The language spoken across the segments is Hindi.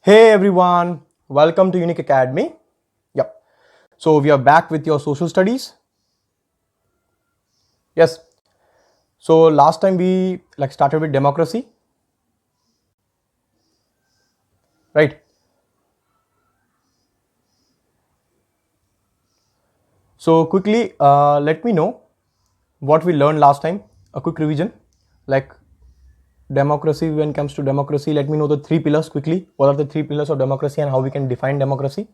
Hey everyone, welcome to Unique Academy. Yep. So we are back with your social studies. Yes. So last time we started with democracy, right? So quickly, let me know what we learned last time. A quick revision, like democracy. When it comes to democracy, let me know the three pillars quickly. What are the three pillars of democracy and how we can define democracy?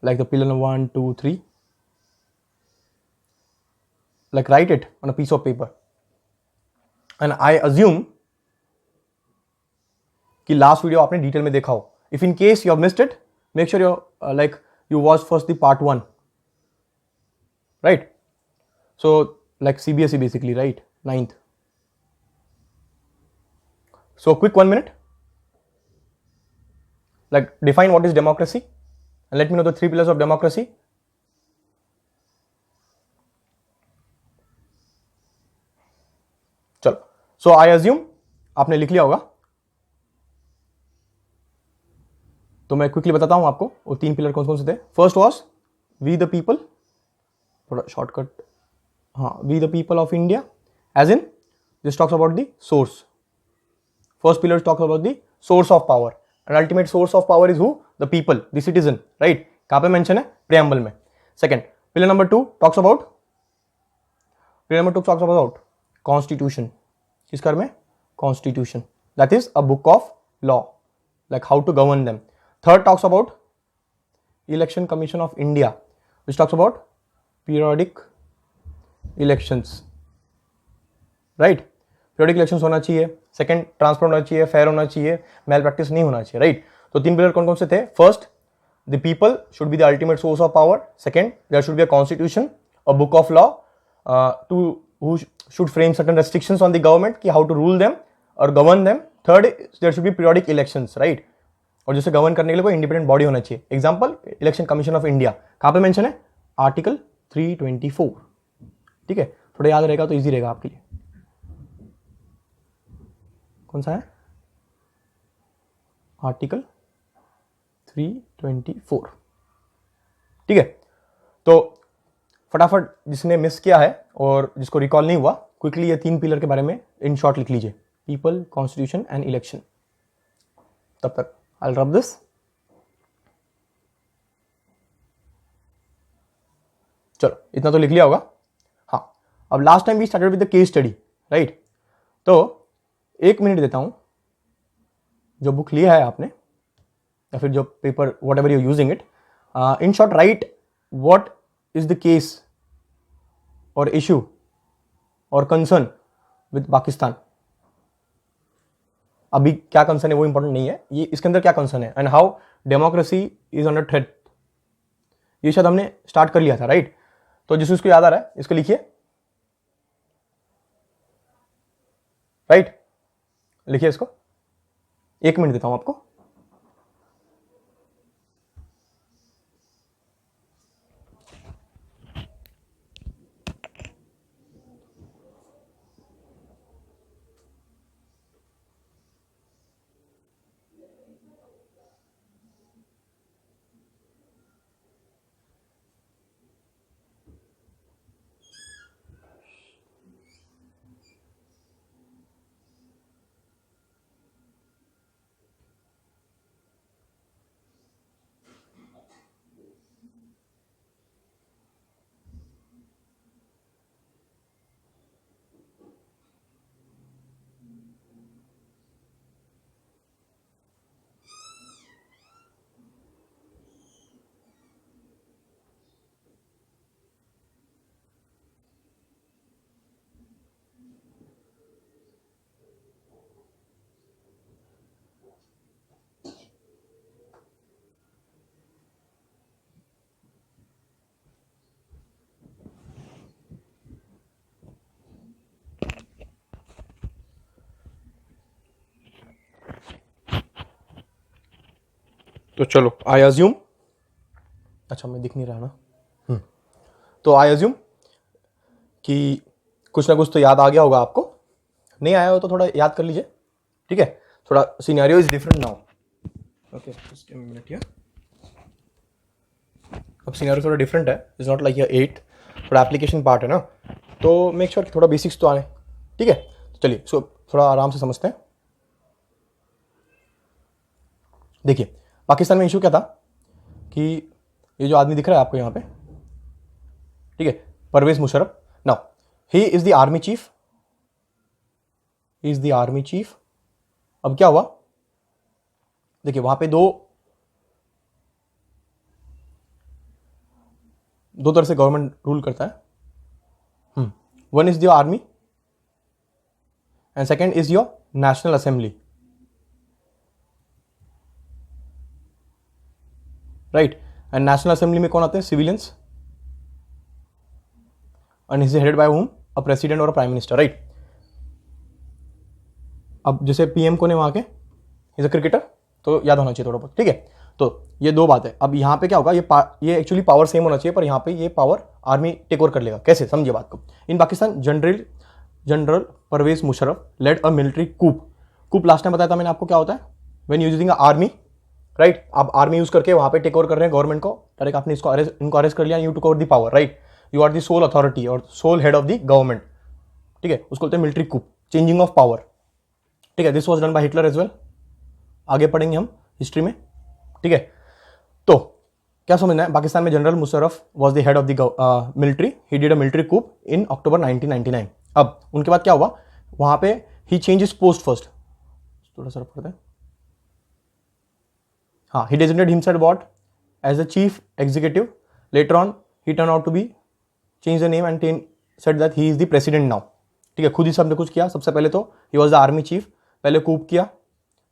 Like the pillar number 1, 2, 3. Like write it on a piece of paper. And I assume कि लास्ट वीडियो आपने डिटेल में देखा हो. If in case you have missed it, make sure you watch first the part 1, right? So like CBSE basically, right? 9th. So quick 1 minute, like define what is democracy and let me know the three pillars of democracy. चलो, so I assume आपने लिख लिया होगा, तो मैं क्विकली बताता हूं आपको वो तीन पिलर कौन कौन से थे. First was we the people, थोड़ा शॉर्टकट, हाँ, we the people of India, as in this talks about the source. First pillar talks about the source of power, and ultimate source of power is who? The people, the citizen, right? कहाँ पे mention है? Preamble में. Second, pillar number 2 talks about constitution. किस कर में? Constitution. That is a book of law, like how to govern them. Third talks about election commission of India, which talks about periodic elections, right? Periodic elections होना चाहिए. सेकंड, ट्रांसपेरेंट होना चाहिए, फेयर होना चाहिए, मेल प्रैक्टिस नहीं होना चाहिए, राइट? तो तीन पिलर कौन कौन से थे? First, the people should be the ultimate source of power. Second, there should be a constitution, a book of law to who should frame certain restrictions on the government कि हाउ टू रूल देम और govern them. Third, there should be periodic elections, right? और जिसे गवर्न करने के लिए कोई इंडिपेंडेंट बॉडी होना चाहिए. Example, election commission of India कहाँ पे मेंशन है? आर्टिकल 324. ठीक है, थोड़ा याद रहेगा तो ईजी रहेगा आपके लिए. कौन सा है? आर्टिकल 324. ठीक है, तो फटाफट जिसने मिस किया है और जिसको रिकॉल नहीं हुआ, क्विकली ये तीन पिलर के बारे में इन शॉर्ट लिख लीजिए. People, constitution and election. तब तक आई विल रब दिस. चलो, इतना तो लिख लिया होगा. हाँ, अब last time we started with the case study, right? तो 1 मिनट देता हूं. जो बुक लिया है आपने या फिर जो paper, what ever you using it, in short right what is the case और इशू और कंसर्न विद पाकिस्तान. अभी क्या कंसर्न है वो इंपॉर्टेंट नहीं है, ये इसके अंदर क्या कंसर्न है and how democracy is under threat. ये शायद हमने स्टार्ट कर लिया था, राइट? तो जिसको याद आ रहा है इसको लिखिए, राइट? लिखिए इसको. 1 मिनट देता हूं आपको. तो चलो, आई अज्यूम, अच्छा मैं दिख नहीं रहा ना. तो आई अज्यूम कि कुछ ना कुछ तो याद आ गया होगा आपको. नहीं आया हो तो थोड़ा याद कर लीजिए, ठीक है? थोड़ा scenario is different now. Okay, just a minute here. अब सिनेरियो थोड़ा डिफरेंट है, इज नॉट लाइक ये 8, थोड़ा एप्लीकेशन पार्ट है ना, तो मेक श्योर थोड़ा बेसिक्स तो आए. ठीक है, चलिए इसको थोड़ा आराम से समझते हैं. देखिए पाकिस्तान में इशू क्या था कि ये जो आदमी दिख रहा है आपको यहाँ पे, ठीक है, Parvez Musharraf. Now he is the army chief, he is the army chief. अब क्या हुआ, देखिए वहां पे दो तरह से गवर्नमेंट रूल करता है. One is the army and second is your national assembly. Right, and national assembly में कौन आते हैं, civilians, and is headed by whom, a president और अ प्राइम मिनिस्टर. राइट, अब जैसे पीएम कौन है वहां के, इज अ क्रिकेटर, तो याद होना चाहिए थोड़ा बहुत. ठीक है, तो ये दो बात है. अब यहाँ पे क्या होगा, ये एक्चुअली पावर सेम होना चाहिए, पर यहाँ पे ये पावर आर्मी टेक ओवर कर लेगा. कैसे, समझिए बात को. In Pakistan general Pervez Musharraf led a military coup last time बताया था मैंने आपको क्या होता है, व्हेन यूजिंग आर्मी. राइट, आप आर्मी यूज करके वहां पे टेक ओवर कर रहे हैं गवर्नमेंट को, डायरेक्ट आपने इनको अरेस्ट कर लिया, you took over the power. Right, you are the sole authority और sole head of the government. ठीक है, उसको बोलते हैं military coup, changing of power. ठीक है, this was done by Hitler as well. आगे पढ़ेंगे हम हिस्ट्री में. ठीक है, तो क्या समझना है, पाकिस्तान में general Musharraf was the head of the military. He did a military coup in October 1999. अब उनके बाद क्या हुआ, वहां पे he change his post first, थोड़ा सा पढ़ते हैं. हाँ, he designated himself what as the chief executive. Later on he turned out to be changed the name and said that he is the president now. ठीक है, खुद ही सबने कुछ किया. सबसे पहले तो he was the army chief, पहले कूप किया.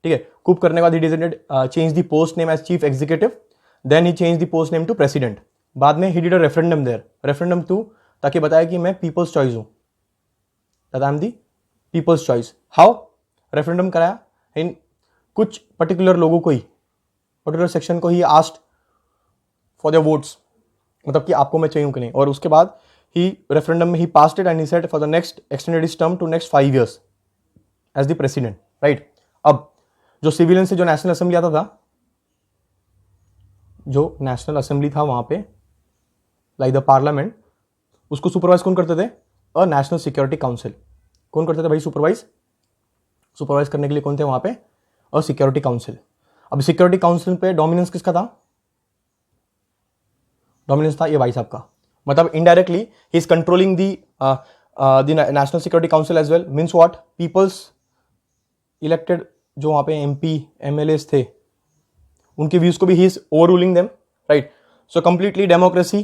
ठीक है, कूप करने के बाद he designated changed the post name as chief executive, then he changed the post name to president. बाद में he did a referendum there, referendum 2, ताकि बताया कि मैं people's choice हूँ, that I am the people's choice. How? Referendum कराया इन कुछ पर्टिकुलर लोगों को ही, पर्टिकुलर सेक्शन को he asked for their votes, मतलब कि आपको मैं चाहिए कि नहीं. और उसके बाद ही रेफरेंडम में he passed it and he said for the next extended his term to next 5 years as the president. Right, अब जो सिविलियन से जो नेशनल असेंबली आता था, जो नेशनल असेंबली था वहां पे लाइक द पार्लियामेंट, उसको सुपरवाइज कौन करते थे, अ नेशनल सिक्योरिटी काउंसिल. कौन करते थे भाई सुपरवाइज करने के लिए कौन थे वहां पे, अ सिक्योरिटी काउंसिल. अब सिक्योरिटी काउंसिल पे डोमिनेंस किसका था, डोमिनेंस था ये भाई साहब का. मतलब indirectly he is controlling the national security council as well. Means what, people's elected जो वहां पे एमपी एमएलएस थे, उनके व्यूज को भी he is over ruling them. Right, so completely democracy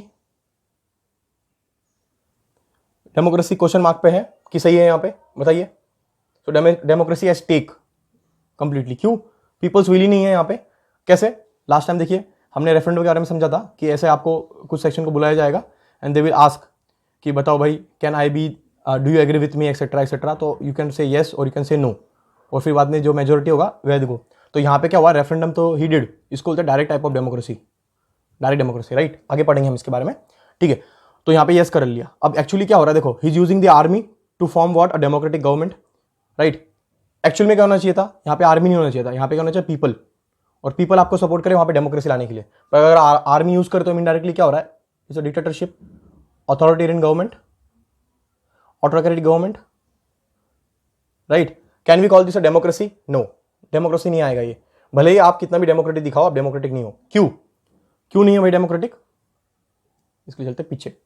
question mark पे है कि सही है यहाँ पे, बताइए. सो डेमोक्रेसी एज टेक कंप्लीटली. क्यों, पीपल्स विल ही नहीं है यहाँ पे. कैसे, लास्ट टाइम देखिए हमने रेफरेंडम के बारे में समझा था कि ऐसे आपको कुछ सेक्शन को बुलाया जाएगा एंड दे विल आस्क कि बताओ भाई, can I be, do you agree with me, etcetera etcetera. तो यू कैन से येस और यू कैन से नो, और फिर बाद में जो मेजोरिटी होगा वह देखो. तो यहाँ पे क्या हुआ, रेफरेंडम तो ही डिड, इसको बोलते हैं direct type of democracy, direct democracy. Right, आगे पढ़ेंगे हम इसके बारे में. ठीक है, तो यहाँ पे येस कर लिया. अब एक्चुअली क्या हो रहा है, देखो, he is using the army to form what, a democratic government. Right, actual में क्या होना चाहिए था, यहाँ पे आर्मी नहीं होना चाहिए था, यहाँ पे क्या होना चाहिए, पीपल. और पीपल आपको सपोर्ट करे वहां पे डेमोक्रेसी लाने के लिए. पर अगर आर्मी यूज करे तो इनडायरेक्टली क्या हो रहा है, it's a dictatorship, authoritarian government, autocratic government. Right, can we call this a democracy, no, democracy नहीं आएगा ये. भले ही आप कितना भी डेमोक्रेटिक दिखाओ, आप डेमोक्रेटिक नहीं हो. क्यों नहीं है भाई डेमोक्रेटिक, इसके चलते पीछे.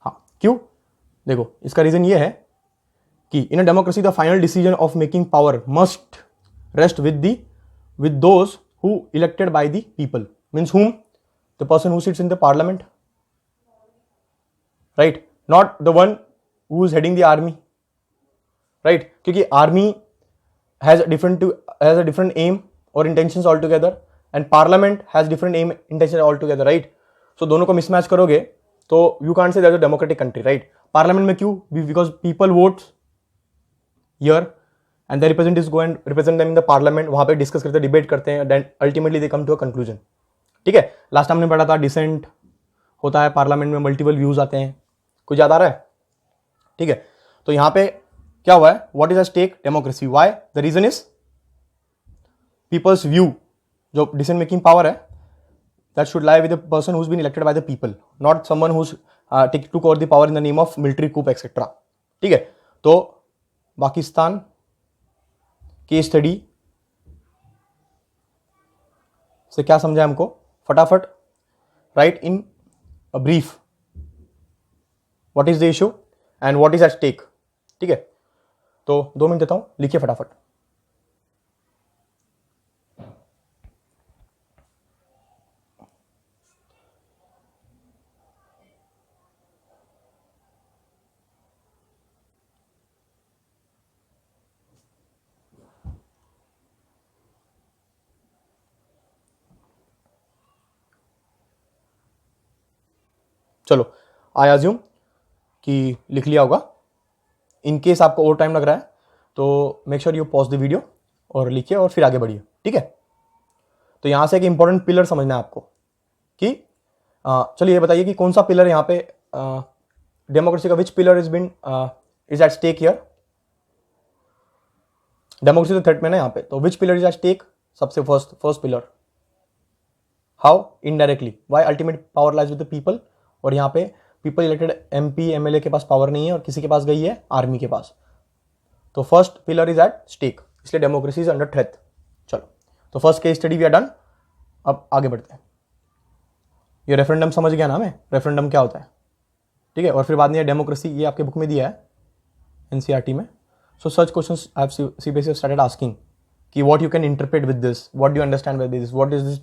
हाँ, क्यों, देखो इसका रीजन ये है कि in a democracy the final decision of making power must rest with those who elected by the people. Means whom, the person who sits in the parliament, right, not the one who is heading the army. Right, क्योंकि army has a different aim or intentions altogether and parliament has different aim intentions altogether. Right, so दोनों को मिसमैच करोगे तो you can't say that's a democratic country. Right, parliament में क्यों, because people vote here and the representatives go and represent them in the parliament. वहां पे डिस्कस करते हैं, डिबेट करते हैं, then ultimately they come to a conclusion. ठीक है, लास्ट टाइम हमने पढ़ा था डिसेंट होता है पार्लियामेंट में, मल्टीपल व्यूज आते हैं, कुछ याद आ रहा है. ठीक है, तो यहाँ पे क्या हुआ है, what is at stake, democracy. Why, the reason is people's view, जो डिसीजन मेकिंग पावर है, that should lie with the person who has been elected by the people, not someone who took over the power in the name of military coup etcetera. ठीक है, तो पाकिस्तान केस स्टडी से क्या समझा हमको, फटाफट write in a brief what is the issue and what is at stake. ठीक है, तो 2 मिनट देता हूं, लिखिए फटाफट। चलो, आई अज्यूम कि लिख लिया होगा। इन केस आपको और टाइम लग रहा है तो make sure you pause the video और लिखिए और फिर आगे बढ़िए। ठीक है, तो यहां से एक इंपॉर्टेंट पिलर समझना है आपको कि चलिए ये बताइए कि कौन सा पिलर यहाँ पे डेमोक्रेसी का, which pillar is been is at stake here. Democracy तो थ्रेट में ना यहाँ पे, तो which pillar is at stake, सबसे first pillar. How, indirectly. Why, ultimate power lies with the people, और यहाँ पे पीपल इलेक्टेड एमपी एमएलए के पास पावर नहीं है और किसी के पास गई है, आर्मी के पास। तो first pillar is at stake, इसलिए डेमोक्रेसी इज अंडर थ्रेट। चलो, तो first case study we are done. अब आगे बढ़ते हैं। ये रेफरेंडम समझ गया ना हमें, रेफरेंडम क्या होता है। ठीक है, और फिर बाद में डेमोक्रेसी, ये आपके बुक में दिया है एनसीईआरटी में। So such questions I have CBSE started asking कि what you can interpret with this, what do you understand with this, what is this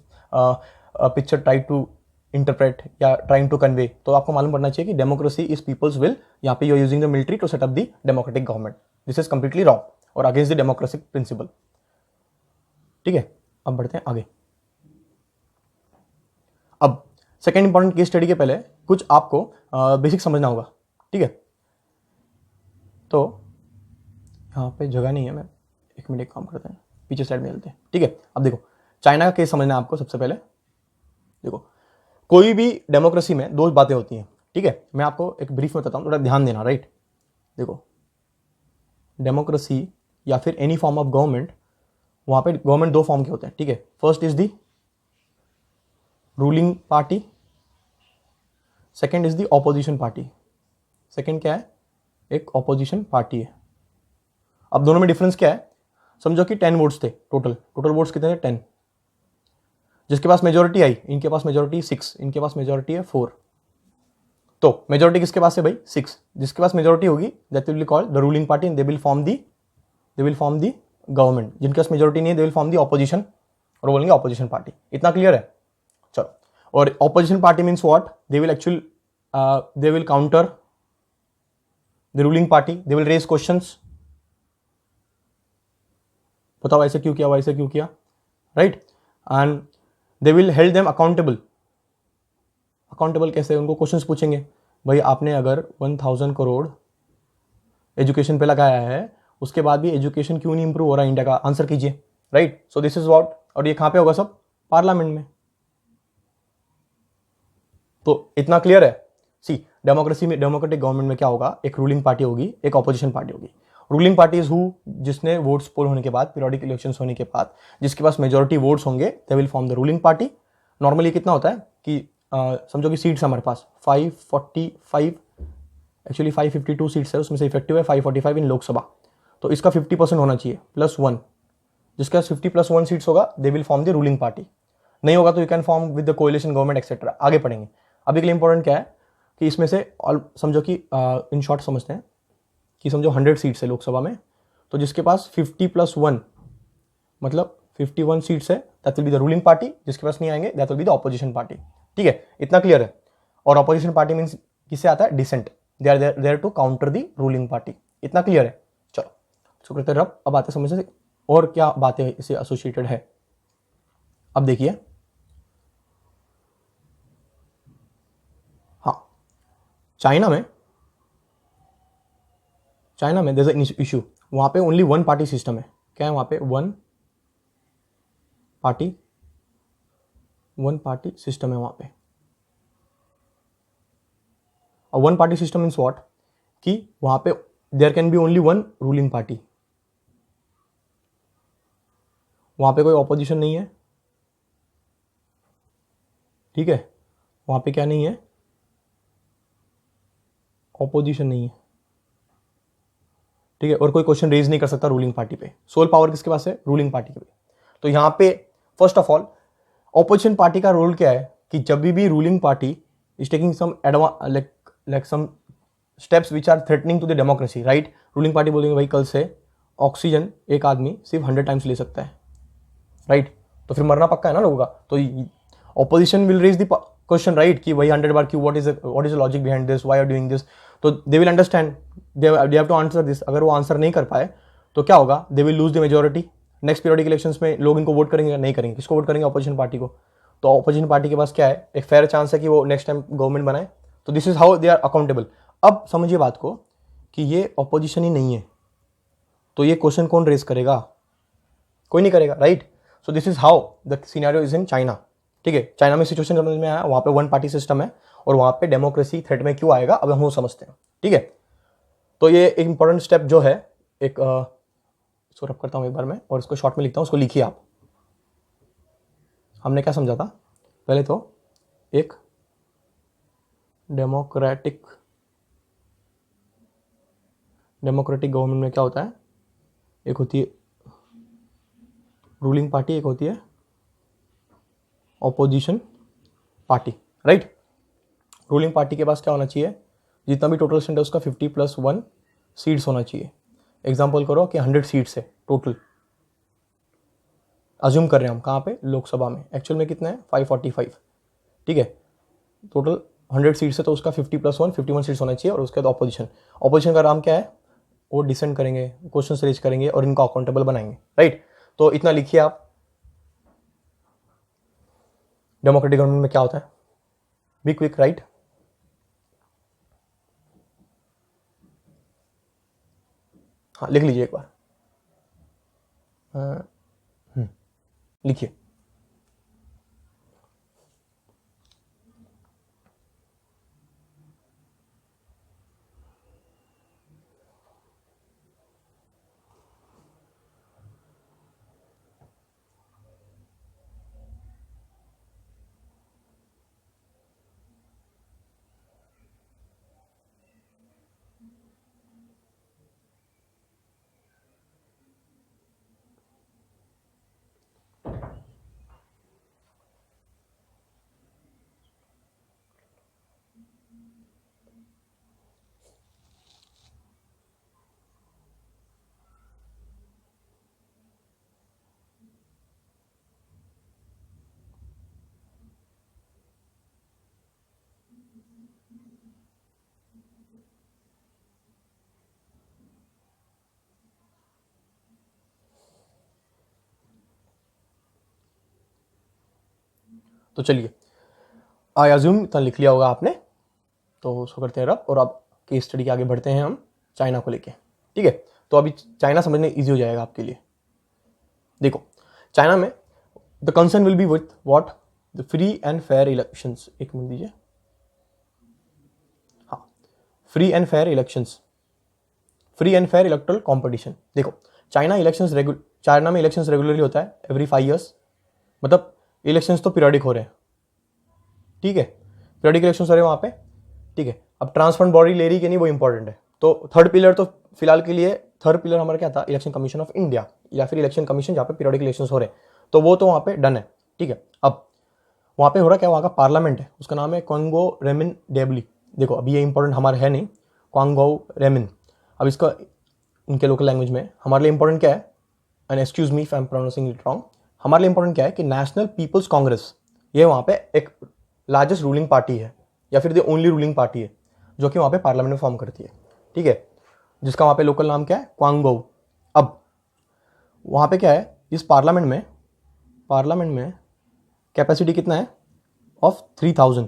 picture try to interpret या ट्राइंग टू कन्वे। तो आपको मालूम पड़ना चाहिए कि डेमोक्रेसी इज पीपल्स विल, यहाँ पे you are using the military to set up the democratic government, this is completely wrong और अगेंस्ट द डेमोक्रेटिक प्रिंसिपल। ठीक है, अब बढ़ते हैं आगे। अब सेकेंड इंपॉर्टेंट केस स्टडी के पहले कुछ आपको बेसिक समझना होगा। ठीक है, तो यहाँ पे जगह नहीं है, मैं 1 मिनट एक काम करते हैं, पीछे साइड में चलते हैं। ठीक है, अब देखो चाइना का केस समझना है आपको। सबसे पहले देखो, कोई भी डेमोक्रेसी में 2 बातें होती हैं। ठीक है, मैं आपको एक ब्रीफ में बताता हूँ, थोड़ा ध्यान देना। राइट, देखो डेमोक्रेसी या फिर एनी फॉर्म ऑफ गवर्नमेंट, वहां पे गवर्नमेंट 2 फॉर्म के होते हैं। ठीक है, first is the ruling party, second is the opposition party. Second क्या है, एक ऑपोजिशन पार्टी है। अब दोनों में डिफरेंस क्या है, समझो कि 10 वोट्स थे, टोटल वोट्स कितने थे, 10। जिसके पास मेजोरिटी आई, इनके पास मेजोरिटी 6, इनके पास मेजोरिटी है 4। तो मेजोरिटी किसके पास है भाई, 6। जिसके पास मेजोरिटी होगी that will be called the ruling party and they will form the government. जिनके पास मेजोरिटी नहीं है they will form the opposition, और बोलेंगे ऑपोजिशन पार्टी। इतना क्लियर है। चलो, और opposition party means what, they will counter the ruling party, they will raise questions. बताओ ऐसे क्यों किया, वैसे क्यों किया, right. And they will held them accountable. Accountable कैसे, उनको क्वेश्चंस पूछेंगे, भाई आपने अगर 1000 करोड़ एजुकेशन पे लगाया है, उसके बाद भी एजुकेशन क्यों नहीं इंप्रूव हो रहा है इंडिया का, आंसर कीजिए। Right, so this is what, और ये कहां पे होगा, सब पार्लियामेंट में। तो इतना क्लियर है। सी, डेमोक्रेसी में, डेमोक्रेटिक गवर्नमेंट में क्या होगा, एक रूलिंग पार्टी होगी, एक ऑपोजिशन पार्टी होगी। रूलिंग पार्टी इज हु, जिसने वोट्स पोल होने के बाद, पीरियोडिक इलेक्शंस होने के बाद जिसके पास मेजोरिटी वोट्स होंगे, दे will form the ruling party. Normally कितना होता है कि समझो कि सीट्स हमारे पास 545, एक्चुअली 552 सीट्स है, उसमें से इफेक्टिव है 545 इन लोकसभा। तो इसका 50% होना चाहिए +1। जिसका 50+1 सीट्स होगा they will form the ruling party. नहीं होगा तो you can form with the coalition government etcetera. आगे पढ़ेंगे। अभी के लिए इंपॉर्टेंट क्या है कि इसमें से समझो कि इन शॉर्ट समझते हैं कि समझो 100 सीट्स है लोकसभा में, तो जिसके पास 50+1 मतलब 51 सीट्स है, that will be the ruling party. जिसके पास नहीं आएंगे that will be the opposition party. ठीक है, इतना क्लियर है। और ऑपोजिशन पार्टी मीन्स किससे आता है, dissent, they are there to counter the ruling party. इतना क्लियर है। चलो, सो करते रब। अब आते समझ से और क्या बातें इससे एसोसिएटेड है। अब देखिए, हाँ, चाइना में देयर इज एन इशू। वहां पे ओनली 1 पार्टी सिस्टम है। क्या है वहां पे, 1 पार्टी सिस्टम है वहां पे। और 1 पार्टी सिस्टम मीन्स व्हाट, कि वहां पे there can be only 1 ruling party. वहां पे कोई ऑपोजिशन नहीं है, ठीक है, वहां पे क्या नहीं है, ऑपोजिशन नहीं है, ठीक है, और कोई क्वेश्चन रेज नहीं कर सकता रूलिंग पार्टी पे। सोल पावर किसके पास है, रूलिंग पार्टी के पे। तो यहां पे first of all opposition party का रोल क्या है कि जब भी ruling party is taking some like some steps which are threatening to the democracy, right, ruling party बोलेंगे भाई कल से ऑक्सीजन एक आदमी सिर्फ 100 टाइम्स ले सकता है, राइट, तो फिर मरना पक्का है ना लोगों का। तो opposition will raise the question, right, कि भाई 100 बार क्यों, what is the logic behind this, why are doing this. तो they will understand, they have to answer this. अगर वो आंसर नहीं कर पाए तो क्या होगा, they will lose the majority. Next periodic elections में लोग इनको वोट करेंगे, नहीं करेंगे, किसको वोट करेंगे, ऑपोजिशन पार्टी को। तो ऑपोजिशन पार्टी के पास क्या है, एक फेयर चांस है कि वो नेक्स्ट टाइम गवर्नमेंट बनाए। तो this is how they are accountable. अब समझिए बात को कि ये ऑपोजिशन ही नहीं है, तो ये क्वेश्चन कौन रेज करेगा, कोई नहीं करेगा, right. So this is how the scenario is in China, ठीक है। चाइना में सिचुएशन समझ में आया, वहां पे वन पार्टी सिस्टम है और वहां पे डेमोक्रेसी थ्रेट में क्यों आएगा अब हम वो समझते हैं, ठीक है। तो ये एक इंपॉर्टेंट स्टेप जो है, एक इसको रब करता हूं एक बार मैं और इसको शॉर्ट में लिखता हूं, उसको लिखिए आप। हमने क्या समझा था पहले, तो एक डेमोक्रेटिक गवर्नमेंट में क्या होता है, एक होती है रूलिंग पार्टी, एक होती है opposition party, right. Ruling party के पास क्या होना चाहिए, जितना भी टोटल स्टैंड है उसका 50+1 सीट्स होना चाहिए। एग्जांपल करो कि 100 सीट्स है टोटल, अज्यूम कर रहे हैं हम, कहाँ पे, लोकसभा में। एक्चुअल में कितना है, 545, ठीक है। टोटल 100 सीट्स है तो उसका 50+1 51 सीट्स होना चाहिए। और उसके बाद ऑपोजिशन का काम क्या है, वो डिसेंड करेंगे, क्वेश्चन रेज करेंगे और इनको अकाउंटेबल बनाएंगे, राइट। तो इतना लिखिए आप। डेमोक्रेटिक गवर्नमेंट में क्या होता है, बी क्विक, राइट। हाँ लिख लीजिए एक बार, लिखिए। तो चलिए, आई अज्यूम इतना लिख लिया होगा आपने, तो उसको करते हैं रब। और अब केस स्टडी के आगे बढ़ते हैं हम चाइना को लेके, ठीक है। तो अभी चाइना समझने इजी हो जाएगा आपके लिए। देखो चाइना में the concern will be with what, the free and fair elections. एक मिनट दीजिए, हाँ, free and fair elections, free and fair electoral competition. देखो चाइना में इलेक्शंस रेगुलरली होता है एवरी 5 ईयर्स, मतलब इलेक्शंस तो पीरियडिक हो रहे हैं, ठीक है, पीरियडिक इलेक्शंस हो रहे हैं वहां पे, ठीक है। अब ट्रांसपेरेंट बॉडी ले रही कि नहीं वो इंपॉर्टेंट है। तो थर्ड पिलर, तो फिलहाल के लिए थर्ड पिलर हमारा क्या था, इलेक्शन कमीशन ऑफ इंडिया या फिर इलेक्शन कमीशन जहाँ पे पीरियडिक इलेक्शंस हो रहे हैं, तो वो तो वहाँ पे डन है, ठीक है। अब वहाँ पे हो रहा क्या, वहाँ का पार्लियामेंट है, उसका नाम है कॉन्गो रेमिन डेबली। देखो अभी ये इंपॉर्टेंट हमारे है नहीं, कॉन्गो रेमिन। अब इसका उनके लोकल लैंग्वेज में हमारे लिए इंपॉर्टेंट क्या है, and excuse me if I am pronouncing it wrong, हमारे लिए इंपॉर्टेंट क्या है कि नेशनल पीपल्स कांग्रेस, ये वहाँ पे एक लार्जेस्ट रूलिंग पार्टी है या फिर द ओनली रूलिंग पार्टी है जो कि वहाँ पे पार्लियामेंट में फॉर्म करती है, ठीक है, जिसका वहाँ पे लोकल नाम क्या है, क्वांगो। अब वहाँ पे क्या है, इस पार्लियामेंट में कैपेसिटी कितना है, ऑफ 3000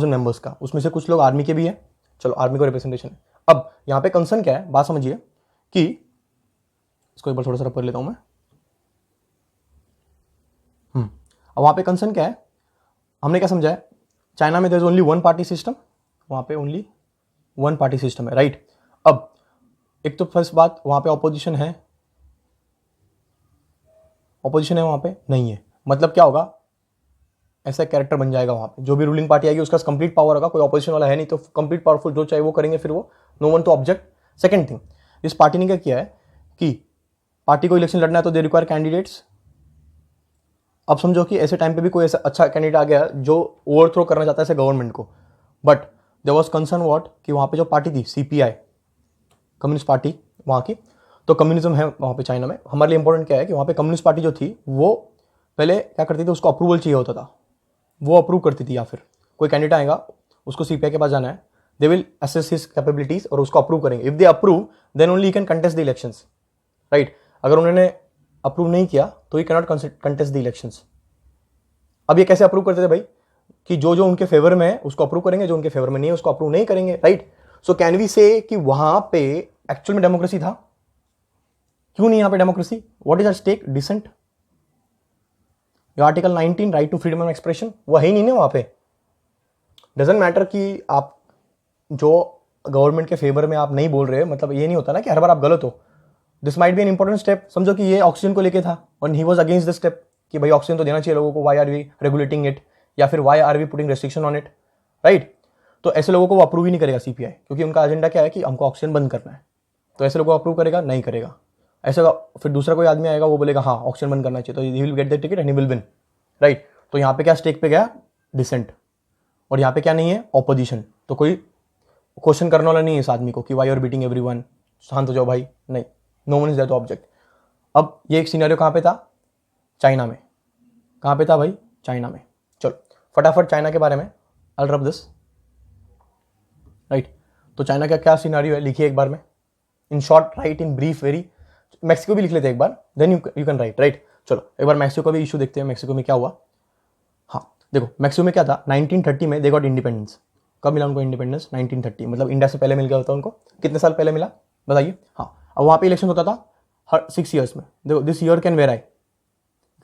मेंबर्स का, उसमें से कुछ लोग आर्मी के भी हैं, चलो आर्मी को रिप्रेजेंटेशन है। अब यहाँ पे कंसर्न क्या है, बात समझिए कि इसको एक बार थोड़ा सा रब कर लेता हूँ मैं। अब वहाँ पे कंसर्न क्या है, हमने क्या समझा है, चाइना में there is only one party system, वहाँ पे ओनली वन पार्टी सिस्टम है, राइट। अब एक तो फर्स्ट बात, वहाँ पे ऑपोजिशन है, ऑपोजिशन है वहाँ पे नहीं है, मतलब क्या होगा, ऐसा कैरेक्टर बन जाएगा वहाँ पे, जो भी रूलिंग पार्टी आएगी उसका कंप्लीट पावर होगा, कोई ऑपोजिशन वाला है नहीं, तो कंप्लीट पावरफुल, जो चाहे वो करेंगे, फिर वो no one to object. Second thing, इस पार्टी ने क्या किया है कि पार्टी को इलेक्शन लड़ना है तो दे रिक्वायर कैंडिडेट्स। अब समझो कि ऐसे टाइम पे भी कोई ऐसा अच्छा कैंडिडेट आ गया जो ओवरथ्रो करना चाहता है ऐसे गवर्नमेंट को, but there was concern what, कि वहाँ पे जो पार्टी थी CPI, कम्युनिस्ट पार्टी वहाँ की, तो कम्युनिज्म है वहाँ पे चाइना में। हमारे लिए इंपॉर्टेंट क्या है कि वहाँ पे कम्युनिस्ट पार्टी जो थी वो पहले क्या करती थी, उसको अप्रूवल चाहिए होता था, वो अप्रूव करती थी, या फिर कोई कैंडिडेट आएगा उसको CPI के पास जाना है, they will assess his capabilities और उसको अप्रूव करेंगे। If they approve then only he can contest the elections, right. अगर उन्होंने अप्रूव नहीं किया तो he cannot contest the elections. अब ये कैसे अप्रूव करते थे भाई, कि जो जो उनके फेवर में है उसको अप्रूव करेंगे, जो उनके फेवर में नहीं है उसको अप्रूव नहीं करेंगे, राइट। सो कैन वी से कि वहां पे एक्चुअल में डेमोक्रेसी था? क्यों नहीं यहां पे democracy? What is at stake? Dissent. Article 19 right to freedom of expression वो है ही नहीं ना वहां पे। डजेंट मैटर कि आप जो गवर्नमेंट के फेवर में आप नहीं बोल रहे, मतलब ये नहीं होता ना कि हर बार आप गलत हो। This might be an important step. समझो कि ये ऑक्सीजन को लेके था और he was against the step कि भाई ऑक्सीजन तो देना चाहिए लोगों को, why are we regulating it, या फिर why are we putting restriction on it, right. तो ऐसे लोगों को वो अप्रूव ही नहीं करेगा CPI, क्योंकि उनका एजेंडा क्या है कि हमको ऑक्सीजन बंद करना है। तो ऐसे लोगों को अप्रूव करेगा नहीं करेगा, ऐसा फिर दूसरा कोई आदमी आएगा वो बोलेगा हाँ ऑक्सीजन बंद करना चाहिए, तो he will get the ticket and he will win, right. तो यहाँ पे क्या स्टेक पे गया? डिसेंट। और यहाँ पे क्या नहीं है? ऑपोजिशन। तो कोई क्वेश्चन करने वाला नहीं है इस आदमी को कि वाई आर बीटिंग एवरीवन, शांत हो जाओ भाई, नहीं, no one is there to object. अब ये एक सिनेरियो कहाँ पे था? चाइना में। कहाँ पे था भाई? चाइना में। चलो फटाफट चाइना के बारे में I will rub this, right. तो चाइना का क्या सिनेरियो है लिखिए एक बार में, in short, right in brief very. Mexico भी लिख लेते हैं एक बार, then you can write, right. चलो एक बार मैक्सिको का भी इशू देखते हैं, मैक्सिको में क्या हुआ। हाँ देखो, मैक्सिको में क्या था, 1930 में दे गॉट इंडिपेंडेंस। कब मिला उनको इंडिपेंडेंस? 1930, मतलब इंडिया से पहले मिल गया होता उनको। कितने साल पहले मिला बताइए? हाँ, अब वहाँ पे इलेक्शन होता था हर 6 ईयर्स में। देखो दिस ईयर कैन वेराई,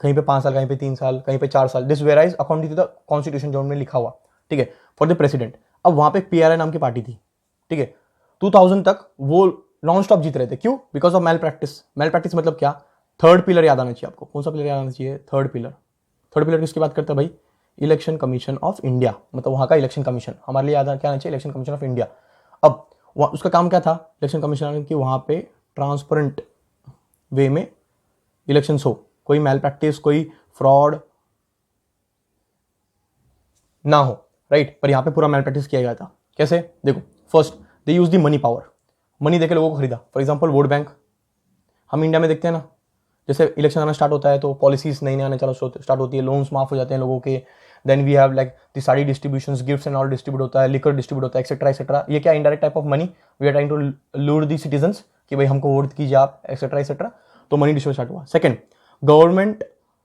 कहीं पे 5 साल, कहीं पे 3 साल, कहीं पे 4 साल, this varies according to the constitution जो उनमें लिखा हुआ, ठीक है, फॉर द प्रेसिडेंट। अब वहाँ पे PRI नाम की पार्टी थी, ठीक है। 2000 तक वो नॉन स्टॉप जीत रहे थे। क्यों? Because of malpractice. Malpractice मतलब क्या? थर्ड पिलर याद आना चाहिए आपको। कौन सा पिलर याद आना चाहिए? Third pillar. थर्ड पिलर किसकी बात करता है भाई? इलेक्शन कमीशन ऑफ इंडिया, मतलब वहाँ का इलेक्शन कमीशन। हमारे लिए याद क्या आना चाहिए? Election commission of India. अब उसका काम क्या था इलेक्शन कमीशन की? वहाँ पे ट्रांसपेरेंट वे में इलेक्शंस हो, कोई मैल प्रैक्टिस, कोई फ्रॉड ना हो, राइट। पर यहाँ पे पूरा मैल प्रैक्टिस किया गया था। कैसे? देखो, first they use the money power, money देके लोगों को खरीदा। फॉर एग्जांपल वोट बैंक, हम इंडिया में देखते हैं ना, जैसे इलेक्शन आना स्टार्ट होता है तो पॉलिसीज नई नई आने चलो स्टार्ट होती है, लोन्स माफ हो जाते हैं लोगों के, then we have like the सारी distributions, gifts and all distribute होता है, लिकर डिस्ट्रीब्यूट होता है, एक्सेट्रा एक्सेट्रा। ये क्या? Indirect type of money, we are trying to lure the citizens कि भाई हमको वोट कीजिए आप, एक्सेट्रा एक्सेट्रा। तो मनी डिस्ट्रीब्यूट स्टार्ट हुआ। सेकंड, गवर्नमेंट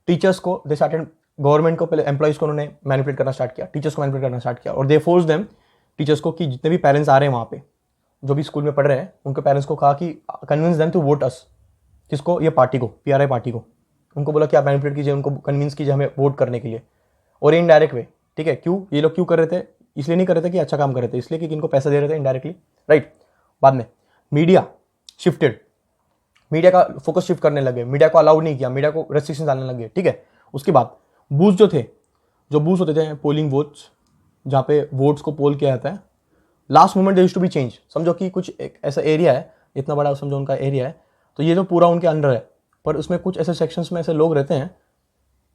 टीचर्स को, दे स्टार्टेड, गवर्नमेंट को पहले एम्प्लॉइज को उन्होंने मैनिपुलेट करना स्टार्ट किया, टीचर्स को मैनिपुलेट करना स्टार्ट किया, और दे फोर्स देम, टीचर्स को, कि जितने भी पेरेंट्स आ रहे हैं वहाँ पे, जो भी स्कूल में पढ़ रहे हैं, उनके पेरेंट्स को कहा कि कन्विंस देम टू वोट अस। किसको? ये पार्टी को, PRI पार्टी को। उनको बोला कि आप मैनिपुलेट कीजिए, उनको कन्विंस कीजिए हमें वोट करने के लिए, और इनडायरेक्ट वे, ठीक है। क्यों? ये लोग क्यों कर रहे थे? इसलिए नहीं कर रहे थे कि अच्छा काम कर रहे थे, इसलिए कि इनको पैसा दे रहे थे इनडायरेक्टली, राइट। बाद में मीडिया शिफ्टेड, मीडिया का फोकस शिफ्ट करने लगे, मीडिया को अलाउड नहीं किया, मीडिया को रेस्ट्रिक्शन डालने लगे, ठीक है। उसके बाद बूथ जो थे, जो बूथ होते थे पोलिंग वोट्स, जहाँ पे वोट्स को पोल किया जाता है, last moment they used to be change. समझो कि कुछ एक ऐसा एरिया है, इतना बड़ा समझो उनका एरिया है, तो ये जो पूरा उनके अंडर है, पर उसमें कुछ ऐसे सेक्शंस में ऐसे लोग रहते हैं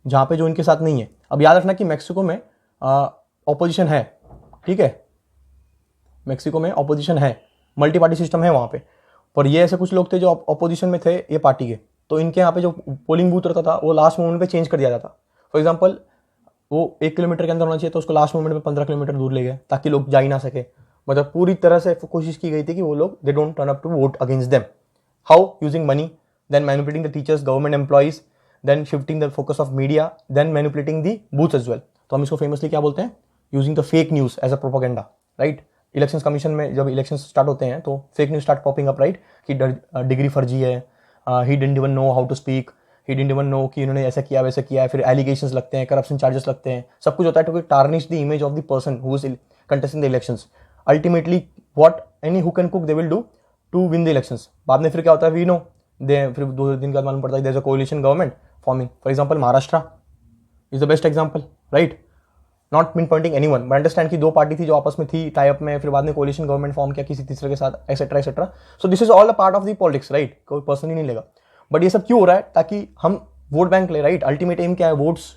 जहाँ पे जो उनके साथ नहीं है। अब याद रखना कि मैक्सिको में ऑपोजिशन है, ठीक है, मैक्सिको में ऑपोजिशन है, मल्टी पार्टी सिस्टम है वहाँ पे, पर ये ऐसे कुछ लोग थे जो ऑपोजिशन में थे ये पार्टी के, तो इनके यहाँ पे जो पोलिंग बूथ रहता था वो लास्ट मोमेंट पे चेंज कर दिया जाता। फॉर एग्जाम्पल वो 1 किलोमीटर के अंदर होना चाहिए, तो उसको लास्ट मोमेंट में 15 किलोमीटर दूर ले गए ताकि लोग जा ही ना सके। मतलब पूरी तरह से कोशिश की गई थी कि वो लोग they don't turn up to vote against them. How? Using money, then manipulating the teachers, government employees, then shifting the focus of media, then manipulating the booth as well. तो हम इसको फेमसली क्या बोलते हैं? Using the fake news as a propaganda, right. Election commission में जब इलेक्शन स्टार्ट होते हैं तो fake news start popping up, right, कि डिग्री फर्जी है, he didn't even no how to speak, he didn't even know कि इन्होंने ऐसा किया वैसा किया है, फिर एलिगेशंस लगते हैं, करप्शन चार्जेस लगते हैं, सब कुछ होता है to tarnish the image of the person who is contesting the elections. Ultimately what any who can cook they will do to win the elections. बाद में फिर क्या होता है? वी नो दे, फिर 2 दिन के बाद मालूम पड़ता है there is a coalition government, forming. For example, Maharashtra is the best example, right? Not pinpointing anyone, but understand कि दो पार्टी थी जो आपस में थी टाई अप में, फिर बाद में कोलिशन गवर्नमेंट फॉर्म किया किसी तीसरे के साथ, etcetera etcetera. So this is all a part of the politics, right? कोई पर्सनली नहीं लेगा, बट ये सब क्यों हो रहा है? ताकि हम वोट बैंक ले, राइट? अल्टीमेट एम क्या है? Votes.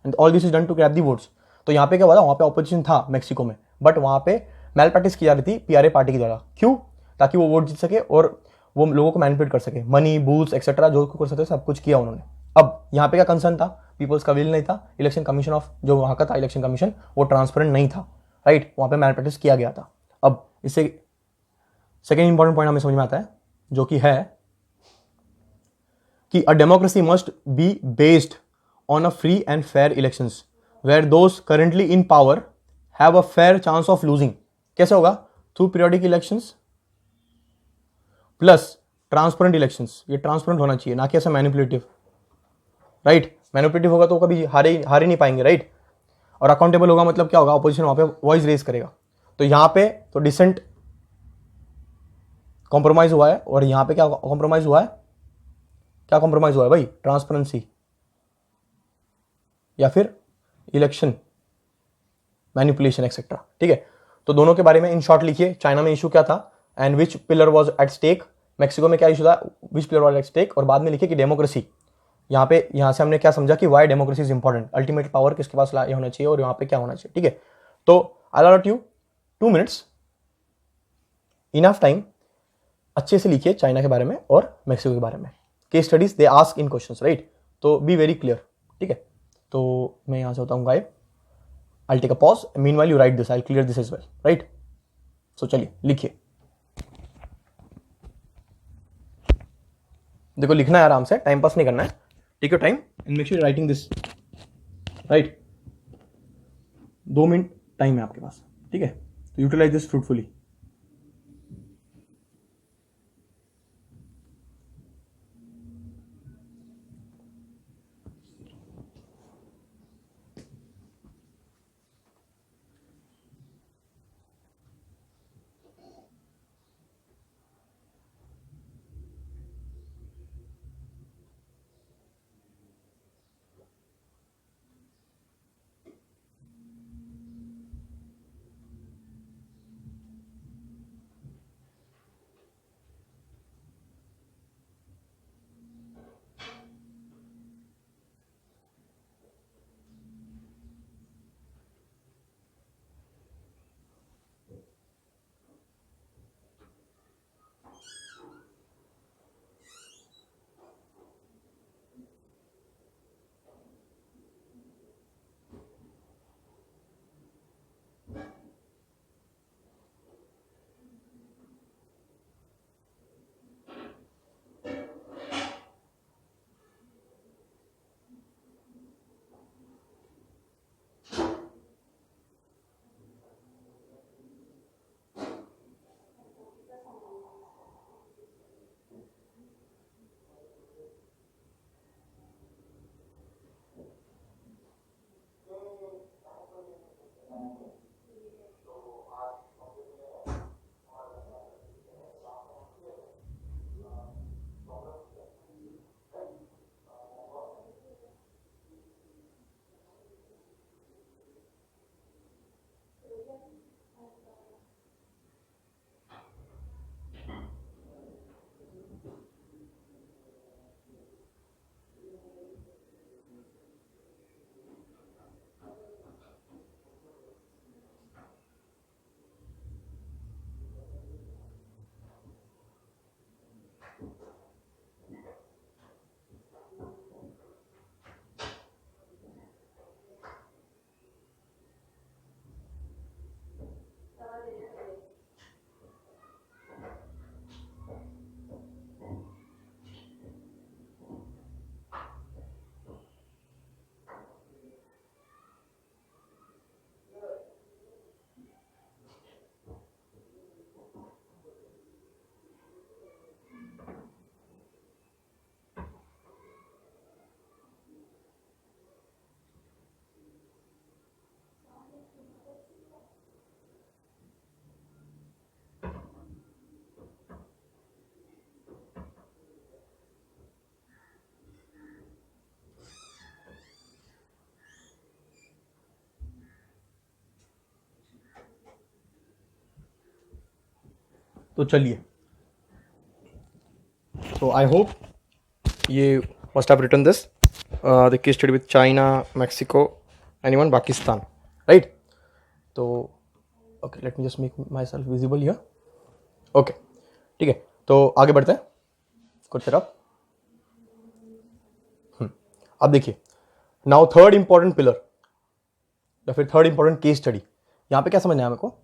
And all this is done to grab the votes. तो यहाँ पे क्या हुआ था? वहाँ पे ऑपोजिशन था मैक्सिको में, बट वहाँ पे मैल प्रैक्टिस की जा रही थी पीआरए पार्टी की द्वारा. क्यों? ताकि वो वोट जीत सके और वो लोगों को मैनिपुलेट कर सके, मनी, बूथ्स एक्सेट्रा जो कर सकते सब कुछ किया उन्होंने. अब यहाँ पे क्या कंसर्न था? पीपल्स का विल नहीं था. इलेक्शन कमीशन ऑफ जो वहाँ का था इलेक्शन कमीशन, वो ट्रांसपेरेंट नहीं था, राइट? वहाँ पे मैल प्रैक्टिस किया गया था. अब इससे सेकेंड इंपॉर्टेंट पॉइंट हमें समझ में आता है, जो कि है कि a democracy must be based on a free and fair elections where those currently in power have a fair chance of losing. कैसे होगा? Through periodic elections plus transparent elections. ये ट्रांसपेरेंट होना चाहिए, ना कि ऐसा मैनिपुलेटिव, राइट? मैनिपुलेटिव होगा तो कभी हार ही नहीं पाएंगे, राइट? और अकाउंटेबल होगा मतलब क्या होगा? ऑपोजिशन वहां पे वॉइस रेज करेगा. तो यहां पे तो डिसेंट कॉम्प्रोमाइज हुआ है, और यहां पे क्या कॉम्प्रोमाइज हुआ है? क्या कॉम्प्रोमाइज हुआ है भाई? ट्रांसपेरेंसी या फिर इलेक्शन मैनिपुलेशन एक्सेट्रा. ठीक है, तो दोनों के बारे में इन शॉर्ट लिखिए. चाइना में इशू क्या था and which pillar was at stake. Mexico में क्या इशू था, which pillar was at stake. और बाद में लिखिए कि डेमोक्रेसी. यहाँ से हमने क्या समझा कि Y democracy is important, ultimate power किसके पास होना चाहिए और यहाँ पे क्या होना चाहिए. ठीक है, तो I allot you 2 minutes, enough time. अच्छे से लिखिए चाइना के बारे में और मैक्सिको के बारे में. Case studies they ask in questions, right? तो बी वेरी क्लियर. ठीक है, तो मैं यहाँ से होता हूँ गायब. I'll take a pause. Meanwhile, you write this. I'll clear this as well, right? So चलिए लिखिए. देखो लिखना है आराम से, टाइम पास नहीं करना है. Take your time and make sure writing this, right? 2 minute time है आपके पास, ठीक है? तो यूटिलाइज दिस फ्रूटफुली. तो चलिए, so I hope you must have written this, the case study with China, Mexico, and even Pakistan, right? So okay, let me just make myself visible here. Okay, ठीक है, तो आगे बढ़ते हैं कुछ तरफ. अब देखिए, नाउ थर्ड इंपॉर्टेंट पिलर या फिर थर्ड इंपॉर्टेंट केस स्टडी. यहाँ पे क्या समझना है मेरे को,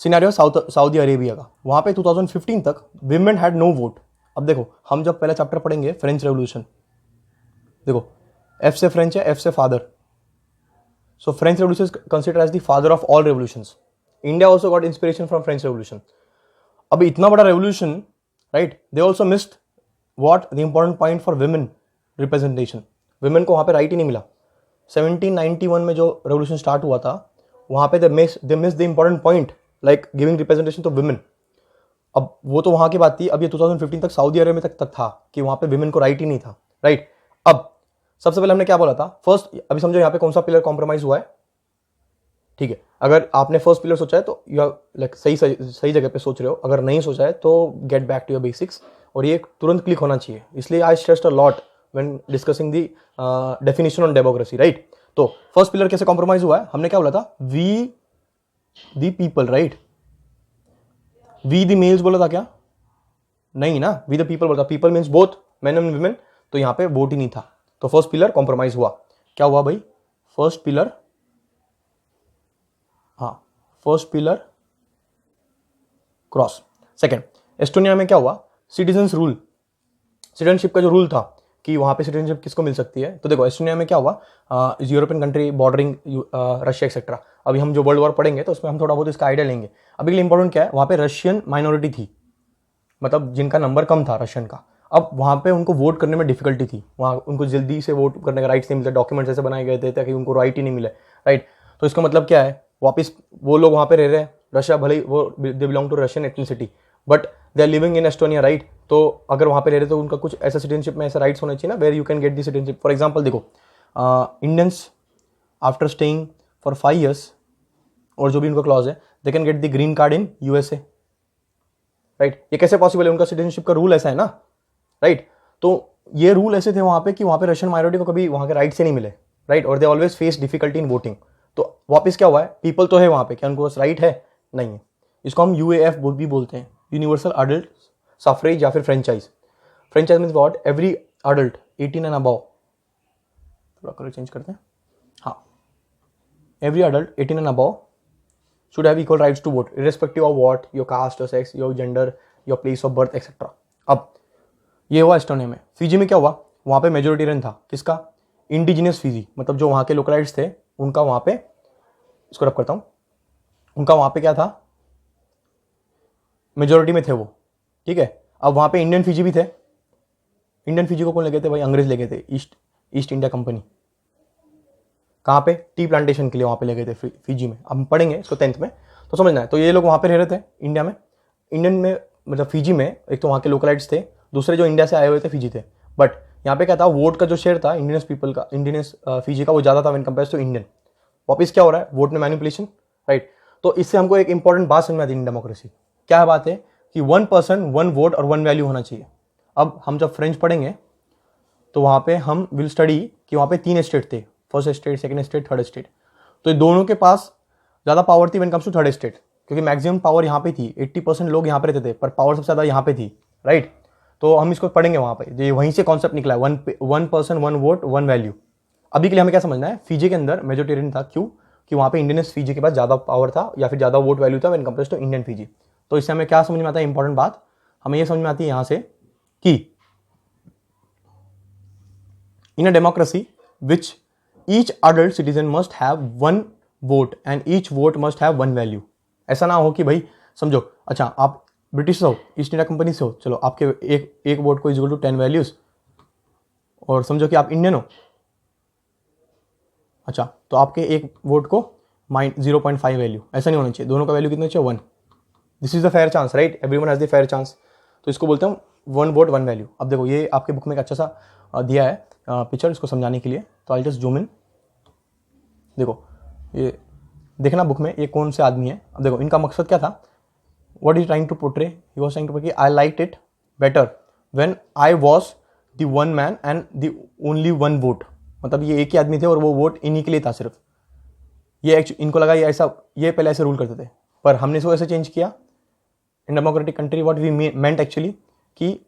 सिनेरियो सऊदी अरेबिया का. वहाँ पे 2015 तक विमेन हैड नो वोट. अब देखो, हम जब पहला चैप्टर पढ़ेंगे फ्रेंच रेवोल्यूशन, देखो एफ से फ्रेंच है, एफ से father. So French revolution is considered as the father of all revolutions. India also got inspiration from French revolution. अब इतना बड़ा revolution, right, they also missed what the important point for women representation. Women को वहाँ पे राइट ही नहीं मिला. 1791 में जो रेवोल्यूशन स्टार्ट हुआ था, वहाँ पे they miss the important point like giving representation to women. अब वो तो वहाँ की बात थी. अब ये 2015 तक सऊदी अरेबिया तक था कि वहाँ पे विमेन को राइट ही नहीं था, राइट. अब सबसे पहले हमने क्या बोला था, फर्स्ट, अभी समझो यहाँ पे कौन सा पिलर कॉम्प्रोमाइज हुआ है, ठीक है. अगर आपने फर्स्ट पिलर सोचा है तो यू आर लाइक सही जगह पे सोच रहे हो. अगर नहीं सोचा है तो get back to your basics, और ये तुरंत क्लिक होना चाहिए. इसलिए I stressed a lot when discussing the definition on democracy, right. तो फर्स्ट पिलर कैसे कॉम्प्रोमाइज हुआ है, हमने क्या बोला था, we the people, right. We the males बोला था क्या, नहीं ना, वी द पीपल बोला था. People means both men and women. तो यहाँ पे वोट ही नहीं था, तो फर्स्ट पिलर कॉम्प्रोमाइज हुआ. क्या हुआ भाई, फर्स्ट पिलर, हाँ, first pillar cross. Second, Estonia में क्या हुआ, सिटीजन्स रूल, सिटीजनशिप का जो रूल था कि वहाँ पे सिटीजनशिप किसको मिल सकती है. तो देखो एस्टोनिया में क्या हुआ, European country bordering Russia etcetera. अभी हम जो वर्ल्ड वॉर पढ़ेंगे तो उसमें हम थोड़ा बहुत इसका आइडिया लेंगे. अभी के लिए इंपॉर्टेंट क्या है, वहाँ पे रशियन माइनॉरिटी थी, मतलब जिनका नंबर कम था रशियन का. अब वहाँ पे उनको वोट करने में डिफिकल्टी थी. वहाँ उनको जल्दी से वोट करने का राइट्स नहीं मिलता. डॉक्यूमेंट्स ऐसे बनाए गए थे ताकि उनको राइट ही नहीं मिले, राइट. तो इसका मतलब क्या है, वापस वो लोग वहाँ पे रह रहे हैं, रशिया भले ही वो they belong to Russian ethnicity, but they are living in Estonia, right. तो अगर वहाँ पे रह रहे तो उनका कुछ ऐसा सिटीजनशिप में ऐसा राइट्स होना चाहिए ना, where you can get the citizenship. For example देखो, Indians after staying for 5 years, और जो भी उनका क्लॉज है, they can get the green card in USA, right. ये कैसे पॉसिबल है, उनका सिटीजनशिप का रूल ऐसा है ना, राइट. तो ये रूल ऐसे थे वहाँ पे कि वहाँ पे रशियन माइनॉरिटी को कभी वहाँ के राइट से नहीं मिले, राइट. और they always face difficulty in voting. तो वापस क्या हुआ है, पीपल तो है वहाँ पे, क्या उनको राइट है, नहीं है. इसको हम यूएएफ भी बोलते हैं, यूनिवर्सल अडल्ट सफरेज या फिर franchise. Franchise means what, every adult 18 and above, थोड़ा कलर चेंज करते हैं, हाँ, every adult 18 and above should have equal rights to vote irrespective of what your caste or sex, your gender, your place of birth, etc. अब ये हुआ एस्टोनिया में. फिजी में क्या हुआ, वहाँ पे मेजोरिटेरियन था, किसका, इंडिजिनियस फिजी, मतलब जो वहाँ के लोकलाइट्स थे उनका वहाँ पे, इसको रब करता हूँ, उनका वहाँ पे क्या था, मेजोरिटी में थे वो, ठीक है. अब वहाँ पे इंडियन फिजी भी थे. इंडियन फिजी को कौन ले गए थे भाई, अंग्रेज ले गए थे, ईस्ट इंडिया कंपनी. कहाँ पे, टी प्लांटेशन के लिए वहाँ पे ले गए थे फिजी में. अब हम पढ़ेंगे इसको 10th में, तो समझना है. तो ये लोग वहाँ पे रह रहे थे इंडिया में, इंडियन में, मतलब फिजी में. एक तो वहाँ के लोकलाइट्स थे, दूसरे जो इंडिया से आए हुए थे फिजी थे. बट यहाँ पे क्या था, वोट का जो शेयर था इंडियन पीपल का, इंडियन फिजी का, वो ज़्यादा था व्हेन कंपेयर टू इंडियन. वापिस क्या हो रहा है, वोट में मैनिपुलेशन, राइट. तो इससे हमको एक इंपॉर्टेंट बात समझ में आती है इन डेमोक्रेसी. क्या बात है कि 1 person 1 vote और 1 value होना चाहिए. अब हम जब फ्रेंच पढ़ेंगे तो वहाँ पे हम विल स्टडी कि वहाँ पे 3 स्टेट थे, first state, second state, third state. तो ये दोनों के पास ज़्यादा पावर थी when comes to third state, क्योंकि मैक्सिमम पावर यहाँ पे थी. 80% लोग यहाँ पे रहते थे, पर पावर सबसे ज़्यादा यहाँ पे थी, राइट. तो हम इसको पढ़ेंगे वहाँ पे, ये वहीं से कॉन्सेप्ट निकला है, 1 person 1 vote 1 value. अभी के लिए हमें क्या समझना है, फिजी के अंदर मेजोरिटेरियन था, क्यों, कि वहाँ पे इंडियन फिजी के पास ज़्यादा पावर था या फिर ज़्यादा वोट वैल्यू था when compare to Indian Fiji. तो इससे हमें क्या समझ में आता है, इंपॉर्टेंट बात हमें ये समझ में आती है यहाँ से कि in a democracy which each adult citizen must have 1 vote and each vote must have 1 value. ऐसा ना हो कि भाई समझो, अच्छा आप ब्रिटिश से हो, ईस्ट इंडिया कंपनी से हो, चलो आपके एक वोट को इक्वल टू 10 values, और समझो कि आप इंडियन हो, अच्छा तो आपके एक वोट को 0.5 वैल्यू. ऐसा नहीं होना चाहिए, दोनों का वैल्यू कितना चाहिए, 1. This is the fair chance, right, everyone has the fair chance. तो इसको बोलते हैं 1 vote 1 value. अब देखो ये आपके बुक में एक अच्छा सा दिया है पिक्चर, इसको समझाने के लिए. तो आई जस्ट जूम इन, देखो ये देखना बुक में, ये कौन से आदमी है. अब देखो इनका मकसद क्या था, what is trying to portray? He was trying to portray I liked it better when I was the one man and the only one vote. मतलब ये एक ही आदमी थे और वो वोट इन्हीं के लिए था सिर्फ. ये इनको लगा ये ऐसा, ये पहले ऐसे रूल करते थे, पर हमने इसको ऐसे चेंज किया. In democratic country what we meant actually कि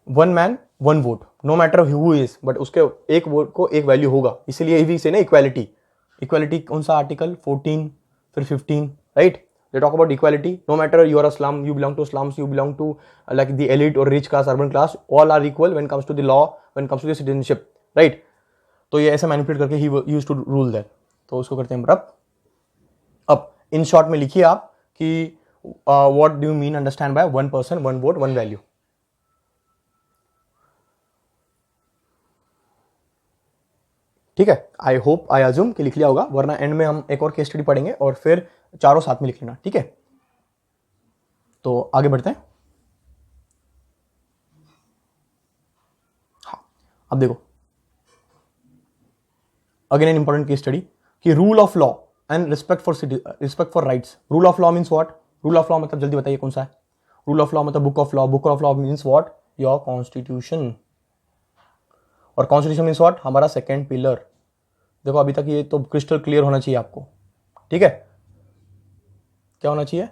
one man one vote, no matter who is, but उसके एक वोट को एक वैल्यू होगा. इसीलिए भी से ना इक्वालिटी. इक्वालिटी कौन सा आर्टिकल 14 फिर 15, right? They talk about equality. No matter you are a slum, you belong to slums, you belong to like the elite or rich class, urban class, all are equal when it comes to the law, when it comes to the citizenship, right? तो ये ऐसे मैनिपुलेट करके he used to rule that. तो उसको करते हैं रब. अब इन शॉर्ट में लिखिए आप कि what do you mean understand by one person, one vote, one value. ठीक है, आई होप आई अज्यूम कि लिख लिया होगा, वरना एंड में हम एक और केस स्टडी पढ़ेंगे और फिर चारों साथ में लिख लेना. ठीक है, तो आगे बढ़ते हैं. हाँ, अब देखो again an important case study कि rule of law and respect for rights. Rule of law means what? Rule of law मतलब जल्दी बताइए कौन सा है? रूल ऑफ लॉ मतलब book of law. Book of law means what? Your constitution. और कॉन्स्टिट्यूशन मीन्स व्हाट? हमारा सेकेंड पिलर. देखो अभी तक ये तो क्रिस्टल क्लियर होना चाहिए आपको. ठीक है, क्या होना चाहिए?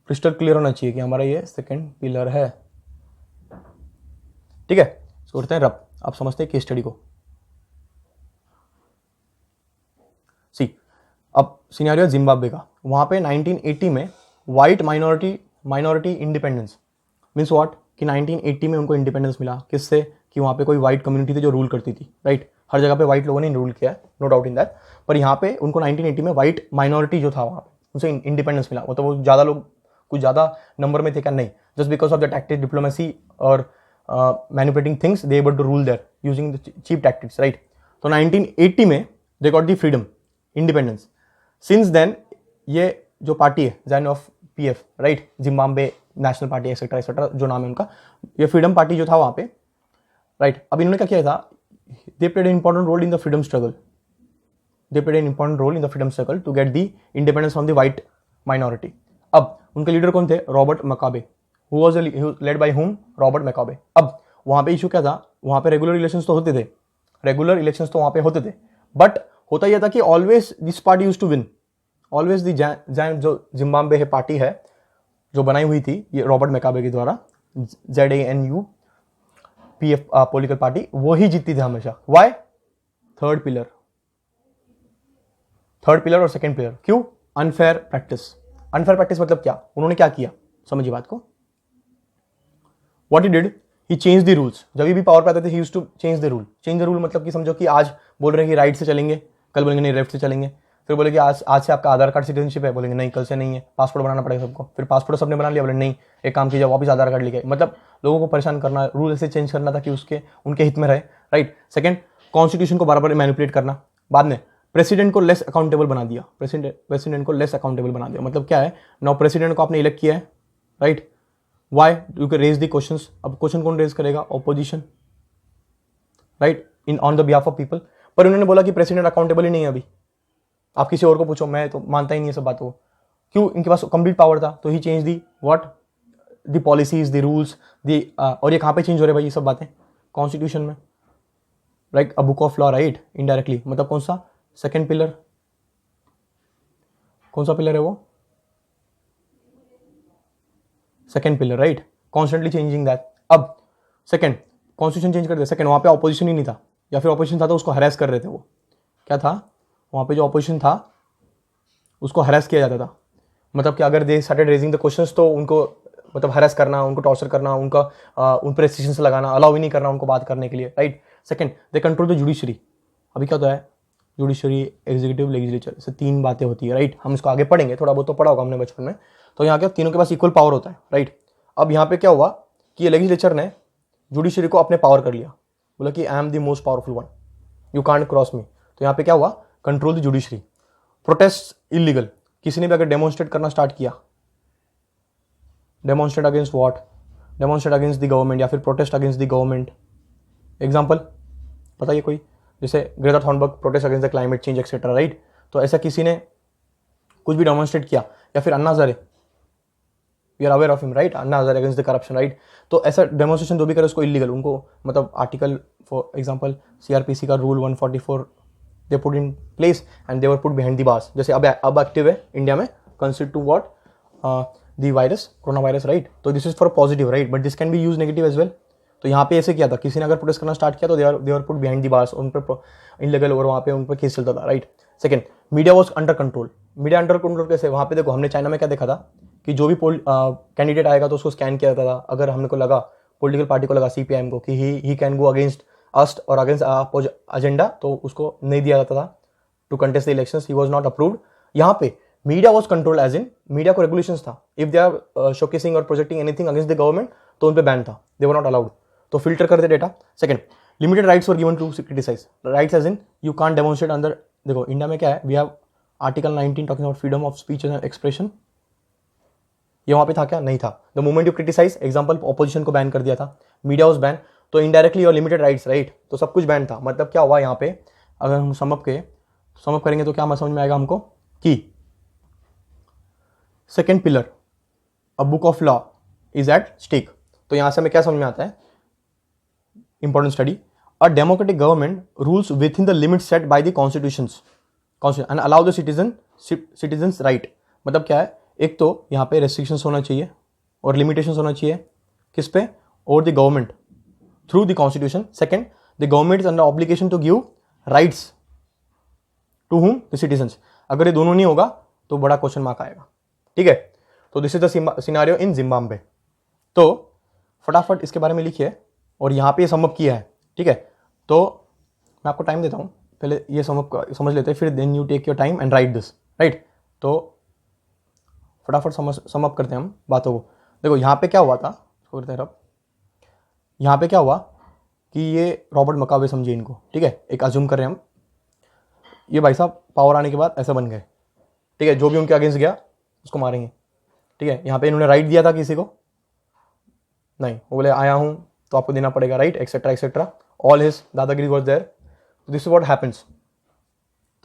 क्रिस्टल क्लियर होना चाहिए कि हमारा ये सेकेंड पिलर है. ठीक है, इसको करते हैं रब. आप समझते हैं केस स्टडी को. सी, अब सिनेरियो जिम्बाब्वे का. वहां पे 1980 में white minority independence means what? कि 1980 में उनको इंडिपेंडेंस मिला. किससे? कि वहाँ पे कोई वाइट कम्युनिटी थी जो रूल करती थी, राइट? हर जगह पे वाइट लोगों ने रूल किया है, नो डाउट इन दैट. पर यहाँ पे उनको 1980 में वाइट माइनॉरिटी जो था वहाँ पे उनसे इंडिपेंडेंस मिला. मतलब वो ज़्यादा लोग कुछ ज़्यादा नंबर में थे क्या? नहीं. Just because of the tactic diplomacy और manipulating things they able to rule there using the cheap tactics, right? तो 1980 में they got the freedom, independence. Since then ये जो पार्टी है ZANU PF, right? Zimbabwe national party etcetera etcetera जो नाम है उनका, ये फ्रीडम पार्टी जो था वहाँ पे, राइट? अब इन्होंने क्या किया था? They played an important role in the freedom struggle. They played an important role in the freedom struggle to get the independence from the white minority. अब उनके लीडर कौन थे? Robert Mugabe. Who was led by whom? Robert Mugabe. अब वहाँ पे इशू क्या था? वहाँ पे रेगुलर इलेक्शंस तो होते थे, रेगुलर इलेक्शंस तो वहाँ पे होते थे, बट होता यह था कि always this party use to win. Always the जो जिम्बाब्वे है पार्टी है जो बनाई हुई थी ये रॉबर्ट मकाबे के द्वारा, ZANU PF पॉलिटिकल पार्टी, वो ही जीतती थी हमेशा. वाई? थर्ड पिलर और सेकंड पिलर. क्यों? Unfair practice. अनफेयर प्रैक्टिस मतलब क्या? उन्होंने क्या किया? समझिए बात को. What he did? He change the rules. जब भी पावर पे आते थे he used to change the rule. Change the rule मतलब कि समझो कि आज बोल रहे हैं कि राइट से चलेंगे, कल बोलेंगे नहीं लेफ्ट से चलेंगे. फिर बोले कि आज से आपका आधार कार्ड सिटीजनशिप है, बोलेंगे नहीं कल से नहीं है, पासपोर्ट बनाना पड़ेगा सबको. फिर पासपोर्ट सबने बना लिया, बोले नहीं एक काम कीजिए वापस आधार कार्ड लेके. मतलब लोगों को परेशान करना, रूल ऐसे चेंज करना था कि उनके हित में रहे, राइट? सेकंड, कॉन्स्टिट्यूशन को बार बार मैनिपुलेट करना. बाद में प्रेसिडेंट को लेस अकाउंटेबल बना दिया. प्रेसिडेंट को लेस अकाउंटेबल बना दिया मतलब क्या है? नाउ प्रेसिडेंट को आपने इलेक्ट किया है, right? Why? You can raise the questions. अब क्वेश्चन कौन रेज करेगा? Opposition, right? In on the behalf of people. पर उन्होंने बोला कि प्रेसिडेंट अकाउंटेबल ही नहीं है अभी. आप किसी और को पूछो, मैं तो मानता ही नहीं है सब बातों को. क्यों? इनके पास कंप्लीट पावर था. तो he change the what? The policies, the rules, the और ये कहाँ पे चेंज हो रहे भाई ये सब बातें? कॉन्स्टिट्यूशन में, right? A book of law, right? Indirectly. मतलब कौन सा? Second pillar. कौन सा पिलर है वो? Second pillar, right? Constantly changing that. अब सेकेंड कॉन्स्टिट्यूशन चेंज कर दिया. सेकेंड वहाँ पे ऑपोजिशन ही नहीं था, या फिर ऑपोजिशन था तो उसको हरेस कर रहे थे. वो क्या था? वहाँ पे जो ऑपोजिशन था उसको हरेस किया जाता था. मतलब कि अगर they started raising the questions तो उनको मतलब हरेस करना, उनको टॉर्चर करना, उनका उन पर रेस्ट्रिक्शंस लगाना, अलाउ ही नहीं करना उनको बात करने के लिए, right? Second, they control the judiciary. अभी क्या होता है? जुडिशरी, एग्जीक्यूटिव, लेजिस्लेचर, इससे तीन बातें होती है, राइट? हम इसको आगे पढ़ेंगे, थोड़ा बहुत तो पढ़ा होगा हमने बचपन में. तो यहाँ क्या तीनों के पास इक्वल पावर होता है, राइट? अब यहाँ पे क्या हुआ कि लेजिस्लेचर ने जुडिशरी को अपने पावर कर लिया. बोला कि I am the most powerful one, you can't cross me. तो यहाँ पे क्या हुआ? Control the judiciary. Protest illegal. किसी ने भी अगर डेमोन्स्ट्रेट करना स्टार्ट किया, demonstrate against what? Demonstrate against the government या फिर protest against the government. Example बताइए कोई, जैसे Greta Thunberg protest against the climate change etcetera, right? तो ऐसा किसी ने कुछ भी डेमोन्स्ट्रेट किया, या फिर Anna Hazare, we are aware of him right, Anna Hazare against the corruption right, तो ऐसा डेमोन्स्ट्रेशन जो भी करे उसको इलीगल, उनको मतलब आर्टिकल फॉर एग्जांपल सीआरपीसी का rule 144 they put in place and they were put behind the bars, जैसे अब एक्टिव है इंडिया में consider to what the virus, corona virus right, तो this is for positive right, but this can be use negative as well. तो यहाँ पे ऐसे किया था, किसी ने अगर प्रोटेस्ट करना स्टार्ट किया तो they are put behind the bars, उन पर इनलीगल और वहाँ पे उन पर केस चलता था right. Second, media was under control. Media under control कैसे, वहाँ पे देखो हमने चाइना में क्या देखा था कि जो भी कैंडिडेट आएगा तो उसको स्कैन किया जाता था, अगर हमने को लगा पॉलिटिकल पार्टी को लगा सीपीआईएम को कि ही कैन गो अगेंस्ट अस्ट और अगेंस्ट एजेंडा, तो उसको नहीं दिया जाता था to contest the elections, he was not approved. यहाँ पे media was control as in media को रेगुलेशंस था, इफ दे आर शोकेसिंग और projecting anything against the government तो उन पे बैन था, दे वर नॉट अलाउड, तो फिल्टर करते data. Second, limited rights were given to criticize, rights as in you can't demonstrate अंदर, देखो इंडिया में क्या है, we have article 19 talking about freedom of speech and expression, ये वहां पे था क्या, नहीं था। The moment you criticize, example opposition को बैन कर दिया था, मीडिया वाज बैन, तो इनडायरेक्टली और लिमिटेड राइट्स राइट, तो सब कुछ बैन था। मतलब क्या हुआ यहाँ पे, अगर हम समअप करेंगे तो क्या समझ में आएगा हमको कि second pillar a book of law is at stake, तो यहां से हमें क्या समझ में आता है, important study, a democratic government rules within the limit set by the constitutions and allow the citizens right. मतलब क्या है, एक तो यहाँ पे रेस्ट्रिक्शंस होना चाहिए और लिमिटेशंस होना चाहिए, किस पे, और the government through the constitution. Second, the government is under obligation to give rights to whom, the citizens. अगर ये दोनों नहीं होगा तो बड़ा क्वेश्चन मार्क आएगा, ठीक है। तो this is the scenario in Zimbabwe. तो फटाफट इसके बारे में लिखिए, और यहाँ पे समअप किया है, ठीक है। तो मैं आपको टाइम देता हूँ, पहले ये समझ लेते हैं, फिर then you take your time and write this right. तो फटाफट समअप करते हैं हम बातों को। देखो यहाँ पे क्या हुआ था, यहाँ पे क्या हुआ कि ये रॉबर्ट मकावे समझिए इनको, ठीक है, एक अज्यूम कर रहे हैं हम, ये भाई साहब पावर आने के बाद ऐसे बन गए, ठीक है, जो भी उनके अगेंस्ट गया उसको मारेंगे, ठीक है। यहाँ पे इन्होंने राइट दिया था किसी को, नहीं, वो बोले आया हूँ तो आपको देना पड़ेगा right, etcetera etcetera, all his दादागिरी वाज देयर, तो दिस इज व्हाट हैपेंस।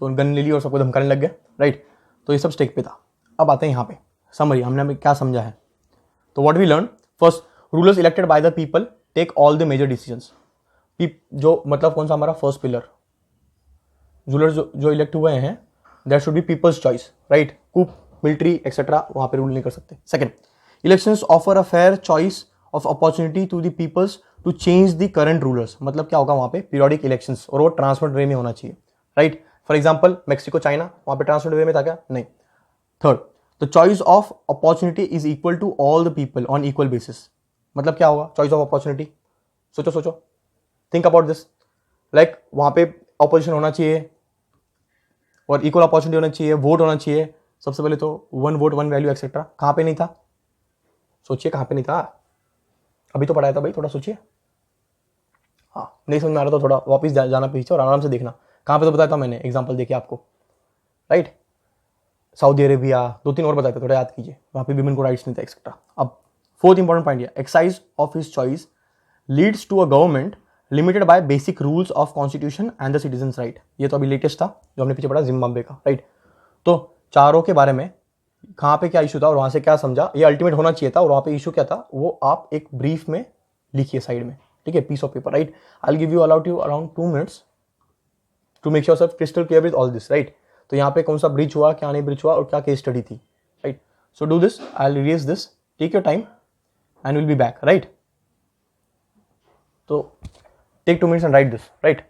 तो गन ले ली और सबको धमकाने लग गए राइट, तो ये सब स्टेक पे था। अब आते हैं यहाँ पे समरी, हमने क्या समझा है। तो what we learn, first, rulers elected by the people take all the major decisions. जो मतलब कौन सा हमारा फर्स्ट पिलर, रूलर्स जो इलेक्ट हुए हैं that should be people's choice right, coup military etcetera वहां पे रूल नहीं कर सकते। Second, elections offer a fair choice of opportunity to the peoples to change the current rulers. मतलब क्या होगा वहां पे, पीरियोडिक इलेक्शंस, और वो ट्रांसफर्ड वे में होना चाहिए right. For example Mexico China, वहां पे ट्रांसफर्ड वे में था क्या, नहीं। Third, the choice of opportunity is equal to all the people on equal basis. मतलब क्या होगा चॉइस ऑफ अपॉर्चुनिटी, सोचो, थिंक अबाउट दिस, लाइक वहां पे ऑपोजिशन होना चाहिए और इक्वल अपॉर्चुनिटी होना चाहिए, वोट होना चाहिए, सबसे पहले तो 1 वोट 1 वैल्यू एक्सेट्रा, कहां पे नहीं था, सोचिए कहां पे नहीं था, अभी तो पढ़ाया था भाई, थोड़ा सोचिए। हाँ, नहीं समझ में आ रहा तो थोड़ा वापस जाना पीछे और आराम से देखना, कहां पे तो बताया था मैंने, एग्जांपल देखिए आपको राइट, सऊदी अरेबिया, 2-3 और बताए थे, थोड़ा याद कीजिए, वहां पे विमेन को राइट्स नहीं था एक्सेट्रा। अब fourth important point, exercise of his choice leads to a government limited by basic rules of constitution and the citizens right. ये तो अभी लेटेस्ट था जो हमने पीछे पढ़ा जिम्बाब्वे का राइट। तो चारों के बारे में कहां पे क्या इशू था और वहां से क्या समझा, ये अल्टीमेट होना चाहिए था, और वहां पे इशू क्या था वो आप एक ब्रीफ में लिखिए साइड में, ठीक है, piece of paper right. I will give you allowed you around 2 minutes to make yourself crystal clear with all this right. तो यहाँ पे कौन सा ब्रिज हुआ, क्या नहीं ब्रिज हुआ, और क्या केस स्टडी थी right. So do this, I will release this, take your time and will be back right. तो take 2 minutes and write this right.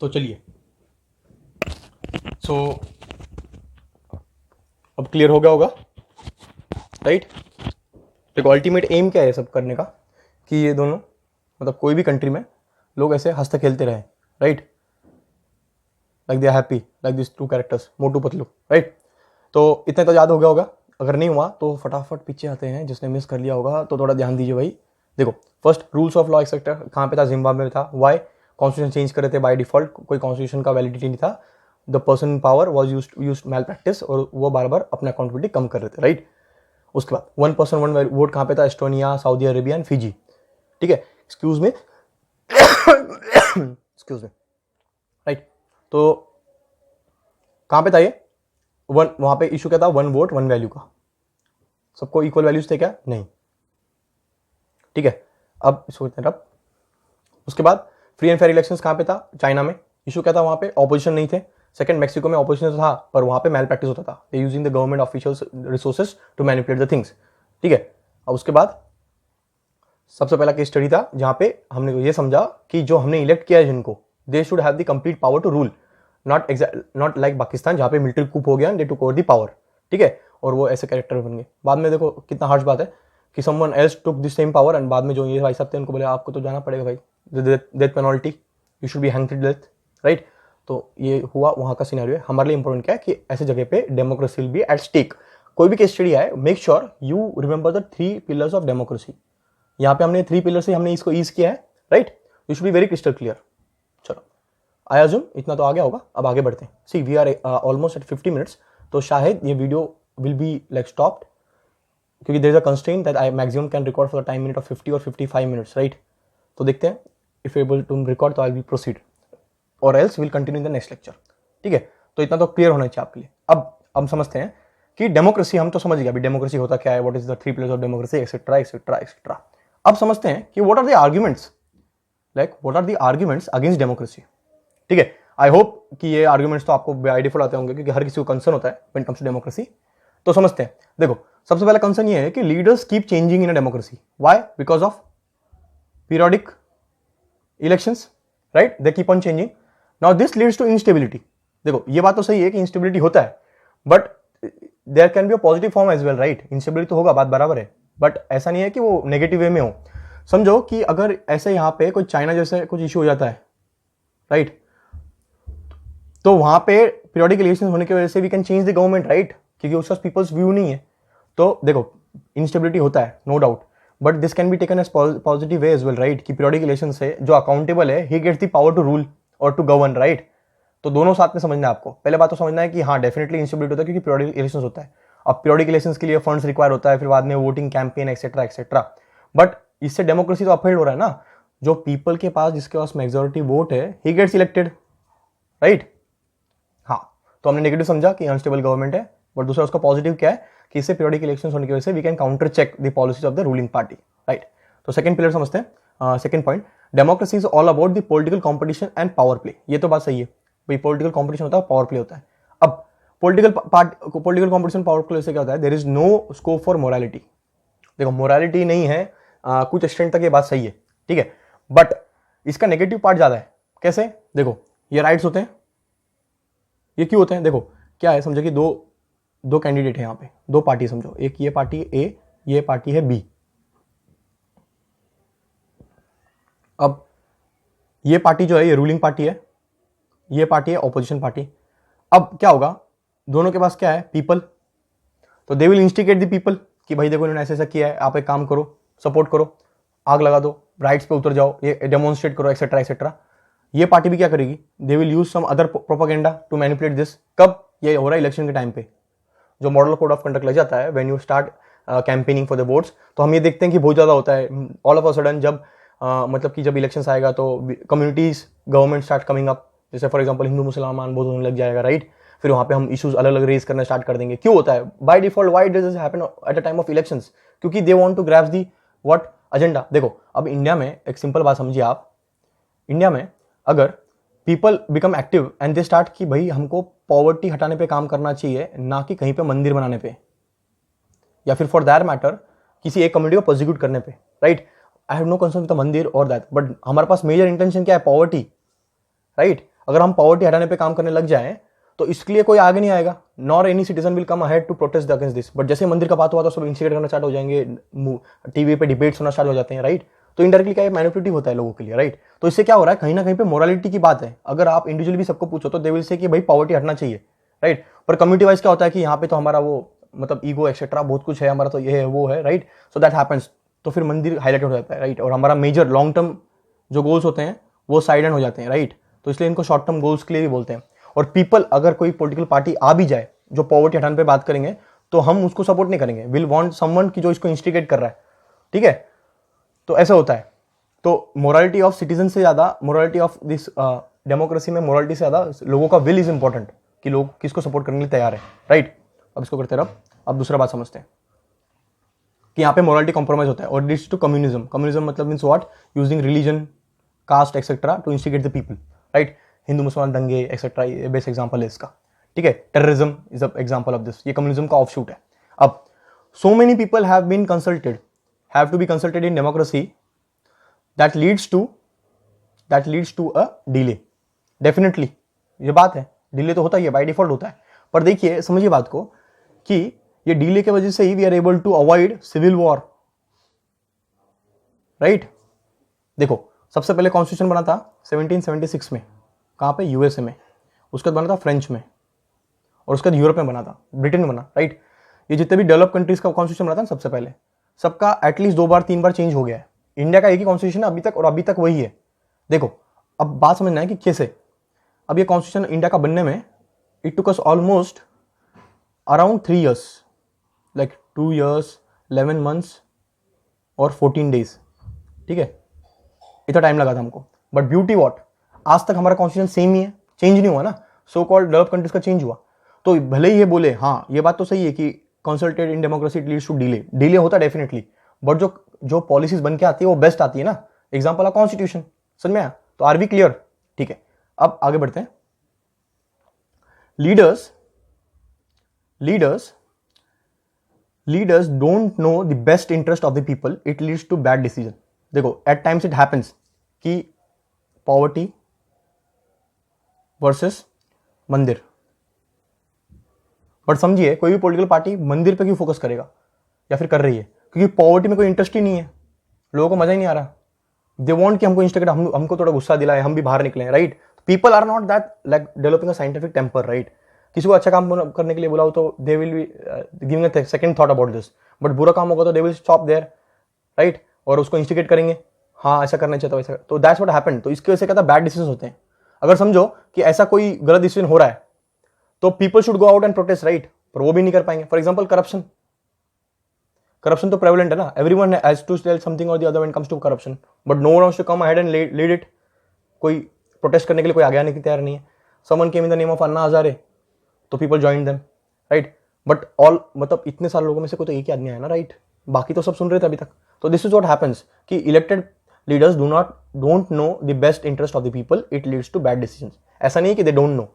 तो चलिए, सो अब क्लियर हो गया होगा, राइट। देखो अल्टीमेट एम क्या है सब करने का, कि ये दोनों मतलब कोई भी कंट्री में लोग ऐसे हंसते खेलते रहे, right, like they are happy like this two characters Motu Patlu, right. तो इतना तो याद हो गया होगा, अगर नहीं हुआ तो फटाफट पीछे आते हैं, जिसने मिस कर लिया होगा तो थोड़ा ध्यान दीजिए भाई। देखो first rules of law etcetera कहाँ पे था, जिम्बाब्वे में था। वाई, कॉन्स्टिट्यूशन चेंज करे थे बाय डिफॉल्ट, कोई कॉन्स्टिट्यूशन का वैलिडिटी नहीं था, the person in power was use malpractice, और वो बार बार अपना अकाउंटेबिलिटी कम कर रहे थे, राइट। उसके बाद 1 पर्सन 1 वोट कहाँ पे था, Estonia, Saudi Arabia and Fiji, ठीक है, एक्सक्यूज में एक्सक्यूज में, राइट। तो कहाँ पे था ये वहां पे इशू क्या था, 1 वोट 1 वैल्यू का, सबको इक्वल वैल्यूज थे क्या, नहीं, ठीक है। अब सोचते हैं अब उसके बाद फ्री एंड फेयर इलेक्शंस कहाँ पे था, चाइना में, इशू क्या था, वहां पे ऑपोजिशन नहीं थे। सेकंड, मैक्सिको में ऑपोजिशन था पर वहां पे मैल प्रैक्टिस होता था, they using the government officials resources to manipulate the things, ठीक है। अब उसके बाद सबसे पहला केस स्टडी था जहां पे हमने ये समझा कि जो हमने इलेक्ट किया है जिनको, they should have the complete power to rule, not like Pakistan जहां पे मिलिट्री कूप हो गया, they took over the power, ठीक है, और वो ऐसे कैरेक्टर बन गए। बाद में देखो कितना हार्श बात है कि someone else took the same power, and बाद में जो ये भाई साहब थे उनको बोले आपको तो जाना पड़ेगा भाई, death penalty, you should be hang to death, right. तो ये हुआ वहां का सिनेरियो है। हमारे लिए इंपॉर्टेंट क्या है कि ऐसे जगह पे democracy will be at stake. कोई भी केस स्टडी आए, make sure you remember the 3 pillars of democracy. यहाँ पे हमने 3 पिलर से हमने इसको ईज किया है, right, you should be very crystal clear. चलो आई अज्यूम इतना तो आ गया होगा, अब आगे बढ़ते हैं। See we are almost at 50 minutes, तो शायद ये video will be like stopped, क्योंकि there is a constraint that I maximum can record for the time minute of 50 और 55 मिनट्स, राइट। तो देखते हैं, इफ एबल टू रिकॉर्ड तो आई विल प्रोसीड, और else will continue in the next lecture, ठीक है। तो इतना तो क्लियर होना चाहिए आपके लिए। अब समझते हैं कि डेमोक्रेसी, हम तो समझ गए अभी डेमोक्रेसी होता क्या है, what is the 3 pillars of democracy, etcetera etcetera etcetera. अब समझते हैं कि what are the arguments, like what are the arguments against democracy, ठीक है। आई होप कि ये आर्ग्यूमेंट्स तो आपको बाय डिफॉल्ट आते होंगे, क्योंकि हर किसी को कंसर्न होता है when it comes to democracy. तो समझते हैं, देखो सबसे पहला कंसर्न ये है कि leaders keep changing in a democracy. Why? Because of periodic elections, right, they keep on changing. Now this leads to instability. देखो ये बात तो सही है कि इंस्टेबिलिटी होता है, but there can be a positive form as well, right. Instability तो होगा, बात बराबर है, बट ऐसा नहीं है कि वो नेगेटिव वे में हो। समझो कि अगर ऐसे यहाँ पे कोई चाइना जैसे कुछ इशू हो जाता है, राइट, तो वहां पे पीरियोडिक इलेक्शन होने की वजह से we can change the government, right, क्योंकि उसका पीपल्स व्यू नहीं है। तो देखो इंस्टेबिलिटी होता है, no doubt, but this can be taken as positive way as well, right, कि पीरियोडिक इलेक्शन से जो अकाउंटेबल है, he gets the power to rule और टू गवर्न, राइट। तो दोनों साथ में समझना है आपको। पहले बात तो समझना है कि हाँ डेफिनेटली इंस्टेबिलिटी होता है क्योंकि पीरियोडिक इलेक्शंस होता है। अब पीरियोडिक इलेक्शंस के लिए फंड्स रिक्वायर होता है, फिर बाद में voting campaign etcetera etcetera, but इससे डेमोक्रेसी तो अपहेल्ड हो रहा है ना। जो पीपल के पास, जिसके पास मेजॉरिटी वोट है, ही गेट्स इलेक्टेड, राइट। हाँ, तो हमने नेगेटिव समझा कि अनस्टेबल गवर्नमेंट है, बट दूसरा उसका पॉजिटिव क्या है कि इससे पीरियोडिक इलेक्शंस होने की वजह से we can counter check the policies of the ruling party, right. तो सेकंड पिलर समझते हैं। Second point, democracy is all about the political competition and power play. ये तो बात सही है भाई, पॉलिटिकल कंपटीशन होता है, पावर प्ले होता है। अब पॉलिटिकल कंपटीशन पावर प्ले से क्या होता है, there is no scope for morality. देखो मोरालिटी नहीं है, कुछ एक्सटेंट तक ये बात सही है, ठीक है, बट इसका नेगेटिव पार्ट ज्यादा है। कैसे? देखो ये राइट्स होते हैं, ये क्यों होते हैं? देखो क्या है, समझो कि दो कैंडिडेट है यहाँ पे, 2 पार्टी समझो, एक ये पार्टी ए, ये पार्टी है बी। अब ये पार्टी जो है ये रूलिंग पार्टी है, ये पार्टी है ऑपोजिशन पार्टी। अब क्या होगा, दोनों के पास क्या है, पीपल, तो they will instigate the people कि भाई देखो इन्होंने ऐसा ऐसा किया है, आप एक काम करो, सपोर्ट करो, आग लगा दो, राइट्स पे उतर जाओ, ये डेमोन्स्ट्रेट करो एक्सेट्रा एक्सेट्रा। ये पार्टी भी क्या करेगी, they will use some other propaganda to manipulate this. कब? ये हो रहा है इलेक्शन के टाइम पे, जो मॉडल कोड ऑफ कंडक्ट लग जाता है when you start campaigning for the votes. तो हम ये देखते हैं कि बहुत ज़्यादा होता है ऑल ऑफ अ सडन, जब मतलब कि जब इलेक्शंस आएगा तो communities government start coming up, जैसे फॉर एग्जांपल हिंदू मुसलमान बहुत होने लग जाएगा, राइट। फिर वहाँ पे हम इश्यूज अलग अलग रेज करना स्टार्ट कर देंगे। क्यों होता है by default? Why does this happen at a time of elections? क्योंकि they want to grab the what agenda. देखो अब इंडिया में एक सिंपल बात समझिए आप, इंडिया में अगर people become active and they start कि भाई हमको पॉवर्टी हटाने पे काम करना चाहिए, ना कि कहीं पे मंदिर बनाने पे, या फिर फॉर दैट मैटर किसी एक कम्युनिटी को प्रोसिक्यूट करने पे, right. I have no concern with the mandir और दैट, बट हमारे पास मेजर इंटेंशन क्या है, पॉवर्टी, राइट। अगर हम पॉवर्टी हटाने पे काम करने लग जाएं तो इसके लिए कोई आगे नहीं आएगा, nor any citizen will come ahead to protest against this. But जैसे मंदिर का बात हुआ तो सब इंस्टिगेट करना स्टार्ट हो जाएंगे, टीवी पे डिबेट्स होना स्टार्ट हो जाते हैं, राइट। तो इनडायरेक्टली क्या मैनिपुलेटिव होता है लोगों के लिए, राइट। तो इससे क्या हो रहा है, कहीं ना कहीं पे मोरालिटी की बात है। अगर आप इंडिविजुअली भी सबको पूछो तो दे विल से कि भाई पॉवर्टी हटना चाहिए, राइट। पर कम्युनिटी वाइज क्या होता है कि यहाँ पे तो हमारा वो मतलब ईगो एक्सेट्रा बहुत कुछ है, हमारा तो ये है वो है, राइट। सो दैट हैपेंस, तो फिर मंदिर हाईलाइट हो जाता है, राइट। और हमारा मेजर लॉन्ग टर्म जो गोल्स होते हैं वो साइड एंड हो जाते हैं, राइट। तो इसलिए इनको शॉर्ट टर्म गोल्स के लिए भी बोलते हैं। और पीपल, अगर कोई पॉलिटिकल पार्टी आ भी जाए जो पॉवर्टी हटाने पे बात करेंगे तो हम उसको सपोर्ट नहीं करेंगे, विल वांट समवन की जो इसको इंस्टिगेट कर रहा है, ठीक है। तो ऐसा होता है। तो मोरालिटी ऑफ सिटीजन से ज्यादा, मोरालिटी ऑफ दिस डेमोक्रेसी में मोरालिटी से ज्यादा लोगों का विल इज इंपॉर्टेंट, कि लोग किसको सपोर्ट करने के लिए तैयार है, राइट। अब इसको करते रहो। अब दूसरा बात समझते हैं कि यहाँ पे मोरालिटी कॉम्प्रोमाइज होता है। और दिस टू कम्युनिज्म, कम्युनिज्म मतलब means what, using religion, caste etcetera to instigate the people, right. हिंदू मुसलमान दंगे एक्सेट्रा, ये बेस्ट एग्जांपल है इसका, ठीक है। Terrorism is a example of this, ये कम्युनिज्म का ऑफशूट है। अब so many people have been consulted, have to be consulted in democracy, that leads to a delay. Definitely ये बात है, डिले तो होता ही है, बाय डिफॉल्ट होता है। पर देखिए, समझिए बात को कि ये डिले के वजह से ही we are able to avoid civil war, right. देखो, सबसे पहले कॉन्स्टिट्यूशन बना था 1776 में, कहां पे, यूएसए में। उसके बाद बना था फ्रेंच में, और उसके बाद यूरोप में बना था, ब्रिटेन में बना, राइट। ये जितने भी डेवलप कंट्रीज का कॉन्स्टिट्यूशन बना था ना सबसे पहले, सबका एटलीस्ट 2 बार 3 बार चेंज हो गया है। इंडिया का एक ही कॉन्स्टिट्यूशन है अभी तक, और अभी तक वही है। देखो, अब बात समझना है कि कैसे। अब ये कॉन्स्टिट्यूशन इंडिया का बनने में it took us almost around 3 years, like 2 years 11 months और 14 days, ठीक है। इतना टाइम लगा था हमको। बट ब्यूटी वॉट, आज तक हमारा कॉन्स्टिट्यूशन सेम ही है, चेंज नहीं हुआ ना। सो कॉल्ड डेवलप कंट्रीज का चेंज हुआ। तो भले ही ये बोले, हाँ ये बात तो सही है कि consulted in democracy it leads to delay, delay होता है डेफिनेटली। बट जो पॉलिसीज बन के आती है वो बेस्ट आती है ना। एग्जाम्पल है कॉन्स्टिट्यूशन, समझ में आया। तो आर वी क्लियर, ठीक है। अब आगे बढ़ते हैं। Leaders don't know the best interest of the people, it leads to bad decision. देखो, एट टाइम्स इट हैपेंस कि पॉवर्टी वर्सेस मंदिर। बट समझिए, कोई भी पॉलिटिकल पार्टी मंदिर पे क्यों फोकस करेगा या फिर कर रही है, क्योंकि पॉवर्टी में कोई इंटरेस्ट ही नहीं है, लोगों को मजा ही नहीं आ रहा। दे वांट कि हमको इंस्टिगेट, हमको थोड़ा गुस्सा दिलाए, हम भी बाहर निकले, right. People are not that like developing a scientific temper, right. किसी को अच्छा काम करने के लिए बुलाओ तो they will be giving a second thought about this. But बुरा काम होगा तो they will stop there, right, और उसको इंस्टिगेट करेंगे, हाँ ऐसा करना चाहिए, तो वैसा। तो दैट्स व्हाट हैपेंड। तो इसकी वजह से क्या था, बैड डिसीजन होते हैं। अगर समझो कि ऐसा कोई गलत डिसीजन हो रहा है तो people should go out and protest, right. पर वो भी नहीं कर पाएंगे। फॉर एग्जाम्पल करप्शन तो प्रेवलेंट है ना, everyone has to tell something और the other when it comes to corruption, but no one wants to come ahead and lead it. कोई प्रोटेस्ट करने के लिए कोई आगे आने की तैयार नहीं है। Someone came in the name of Anna Hazare, तो people join them, right. But all, मतलब इतने सारे लोगों में से कोई तो एक ही आदमी आया ना, राइट। बाकी तो सब सुन रहे थे अभी तक। तो दिस इज व्हाट हैपेंस कि elected leaders don't know the best interest of the people, it leads to bad decisions. ऐसा नहीं कि they don't know,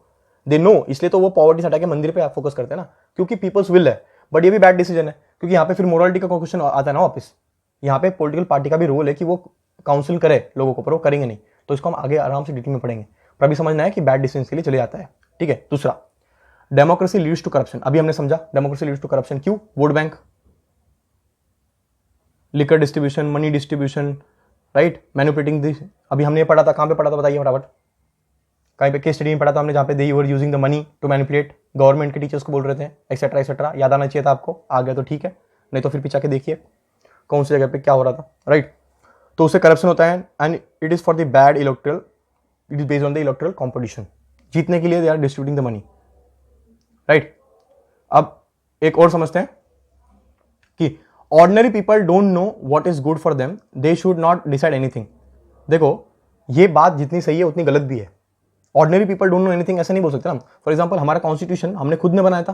they know, इसलिए तो वो पॉवर्टी हटा के मंदिर पे फोकस करते हैं ना, क्योंकि पीपल्स विल है। बट ये भी बैड डिसीजन है, क्योंकि यहाँ पे फिर मोरालिटी का क्वेश्चन आता है ना वापस। यहाँ पे पॉलिटिकल पार्टी का भी रोल है कि वो काउंसिल करे लोगों को, पर वो करेंगे नहीं। तो इसको हम आगे आराम से डिटेल में पढ़ेंगे। पर अभी समझना है कि बैड डिसीजन के लिए चले जाता है, ठीक है। दूसरा, डेमोक्रेसी लीड्स टू करप्शन। अभी हमने समझा डेमोक्रेसी लीड्स टू करप्शन क्यों, vote bank, liquor distribution, money distribution, right, manipulating this. अभी हमने पढ़ा था, कहां पे पढ़ा था बताइए फटाफट। कहीं पे केस स्टडी में पढ़ा था हमने, जहां पे they were using the money to manipulate, government के टीचर्स को बोल रहे थे, एक्सेट्रा एक्सेट्रा। याद आना चाहिए था आपको, आ गया तो ठीक है, नहीं तो फिर पीछे के देखिए कौन सी जगह पे क्या हो रहा था, राइट। तो उससे करप्शन होता है and it is for the bad electoral, it is based on the electoral competition. जीतने के लिए they are distributing the money, right. अब एक और समझते हैं कि ordinary people don't know what is good for them, they should not decide anything. देखो, ये बात जितनी सही है उतनी गलत भी है। Ordinary people don't know anything ऐसा नहीं बोल सकते ना। फॉर एग्जाम्पल, हमारा कॉन्स्टिट्यूशन हमने खुद ने बनाया था,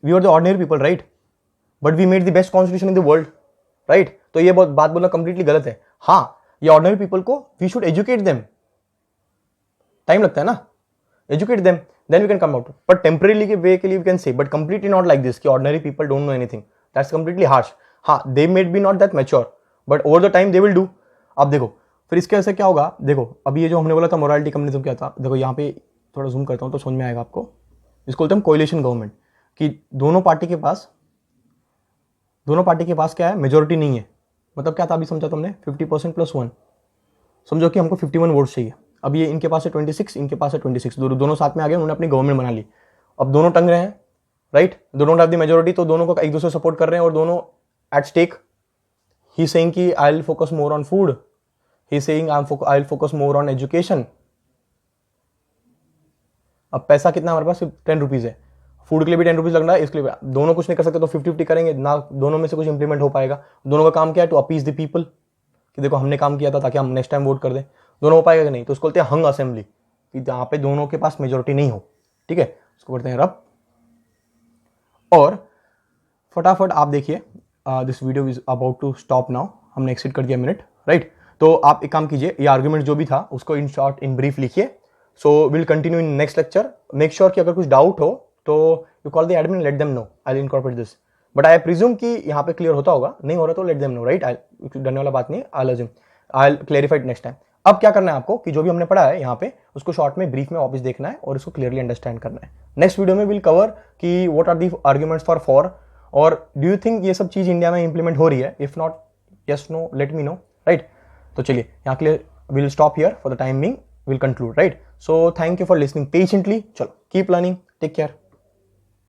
we are the ordinary people, right, but we made the best constitution in the world, right. तो ये बात बोलना कंप्लीटली गलत है। हाँ, ये ऑर्डिनरी पीपल को we should educate them, time लगता है ना, educate them, then we can come out. But temporary के वे के लिए we can say, but completely not like this कि ordinary people don't know anything, that's completely harsh. हाँ, they made be not that mature, but over the time they will do. अब देखो, फिर इसके वजह से क्या होगा, देखो अभी ये जो हमने बोला था मोरालिटी कम्युनिज्म क्या था, देखो यहाँ पे थोड़ा जूम करता हूँ तो समझ में आएगा आपको। इसको बोलते हैं कोएलिशन गवर्नमेंट, कि दोनों पार्टी के पास क्या है, मेजोरिटी नहीं है। मतलब क्या था अभी समझा तुमने, 50% + 1, समझो कि हमको 51 वोट्स चाहिए। अब ये इनके पास है 26, इनके पास है 26, दोनों साथ में आ गए, उन्होंने अपनी गवर्नमेंट बना ली। अब दोनों टंग रहे हैं, राइट, दोनों हैव द मेजोरिटी, तो दोनों को एक दूसरे सपोर्ट कर रहे हैं और दोनों एट स्टेक। ही सेइंग कि I will focus more on food, he saying I will focus more on education. अब पैसा कितना हमारे पास, 10 रुपीज है, फूड के लिए भी 10 रुपीज लग रहा है, इसके लिए दोनों कुछ नहीं कर सकते, तो 50-50 करेंगे ना, दोनों में से कुछ इंप्लीमेंट हो पाएगा। दोनों का काम क्या है, टू अपीज द पीपल, कि देखो हमने काम किया था ताकि हम नेक्स्ट टाइम वोट कर दें। दोनों हो पाएगा कि नहीं, तो उसको बोलते हैं हंग असेंबली, कि जहां पे दोनों के पास मेजोरिटी नहीं हो, ठीक है, उसको बोलते हैं रब। और फटाफट आप देखिए, this video is about to stop now, हमने एक्सिट कर दिया मिनट, राइट। तो आप एक काम कीजिए, ये आर्ग्यूमेंट जो भी था उसको इन शॉर्ट इन ब्रीफ लिखिए। So will continue in next lecture. Make sure कि अगर कुछ डाउट हो तो you call the admin, let them know, I will incorporate this, but I presume कि यहाँ पे क्लियर होता होगा, नहीं हो रहा तो लेट देम नो, राइट। डरने वाला बात नहीं, आई क्लेरिफाइड नेक्स्ट टाइम। अब क्या करना है आपको, कि जो भी हमने पढ़ा है यहाँ पे उसको शॉर्ट में ब्रीफ में वापस देखना है और इसको क्लियरली अंडरस्टैंड करना है। नेक्स्ट वीडियो में विल कवर कि what are the arguments for, और डू यू थिंक ये सब चीज इंडिया में इंप्लीमेंट हो रही है, if not yes no let me know, right. तो चलिए यहाँ के लिए will stop here for the time being, will conclude, right. So thank you for listening patiently, चलो कीप लर्निंग, टेक केयर।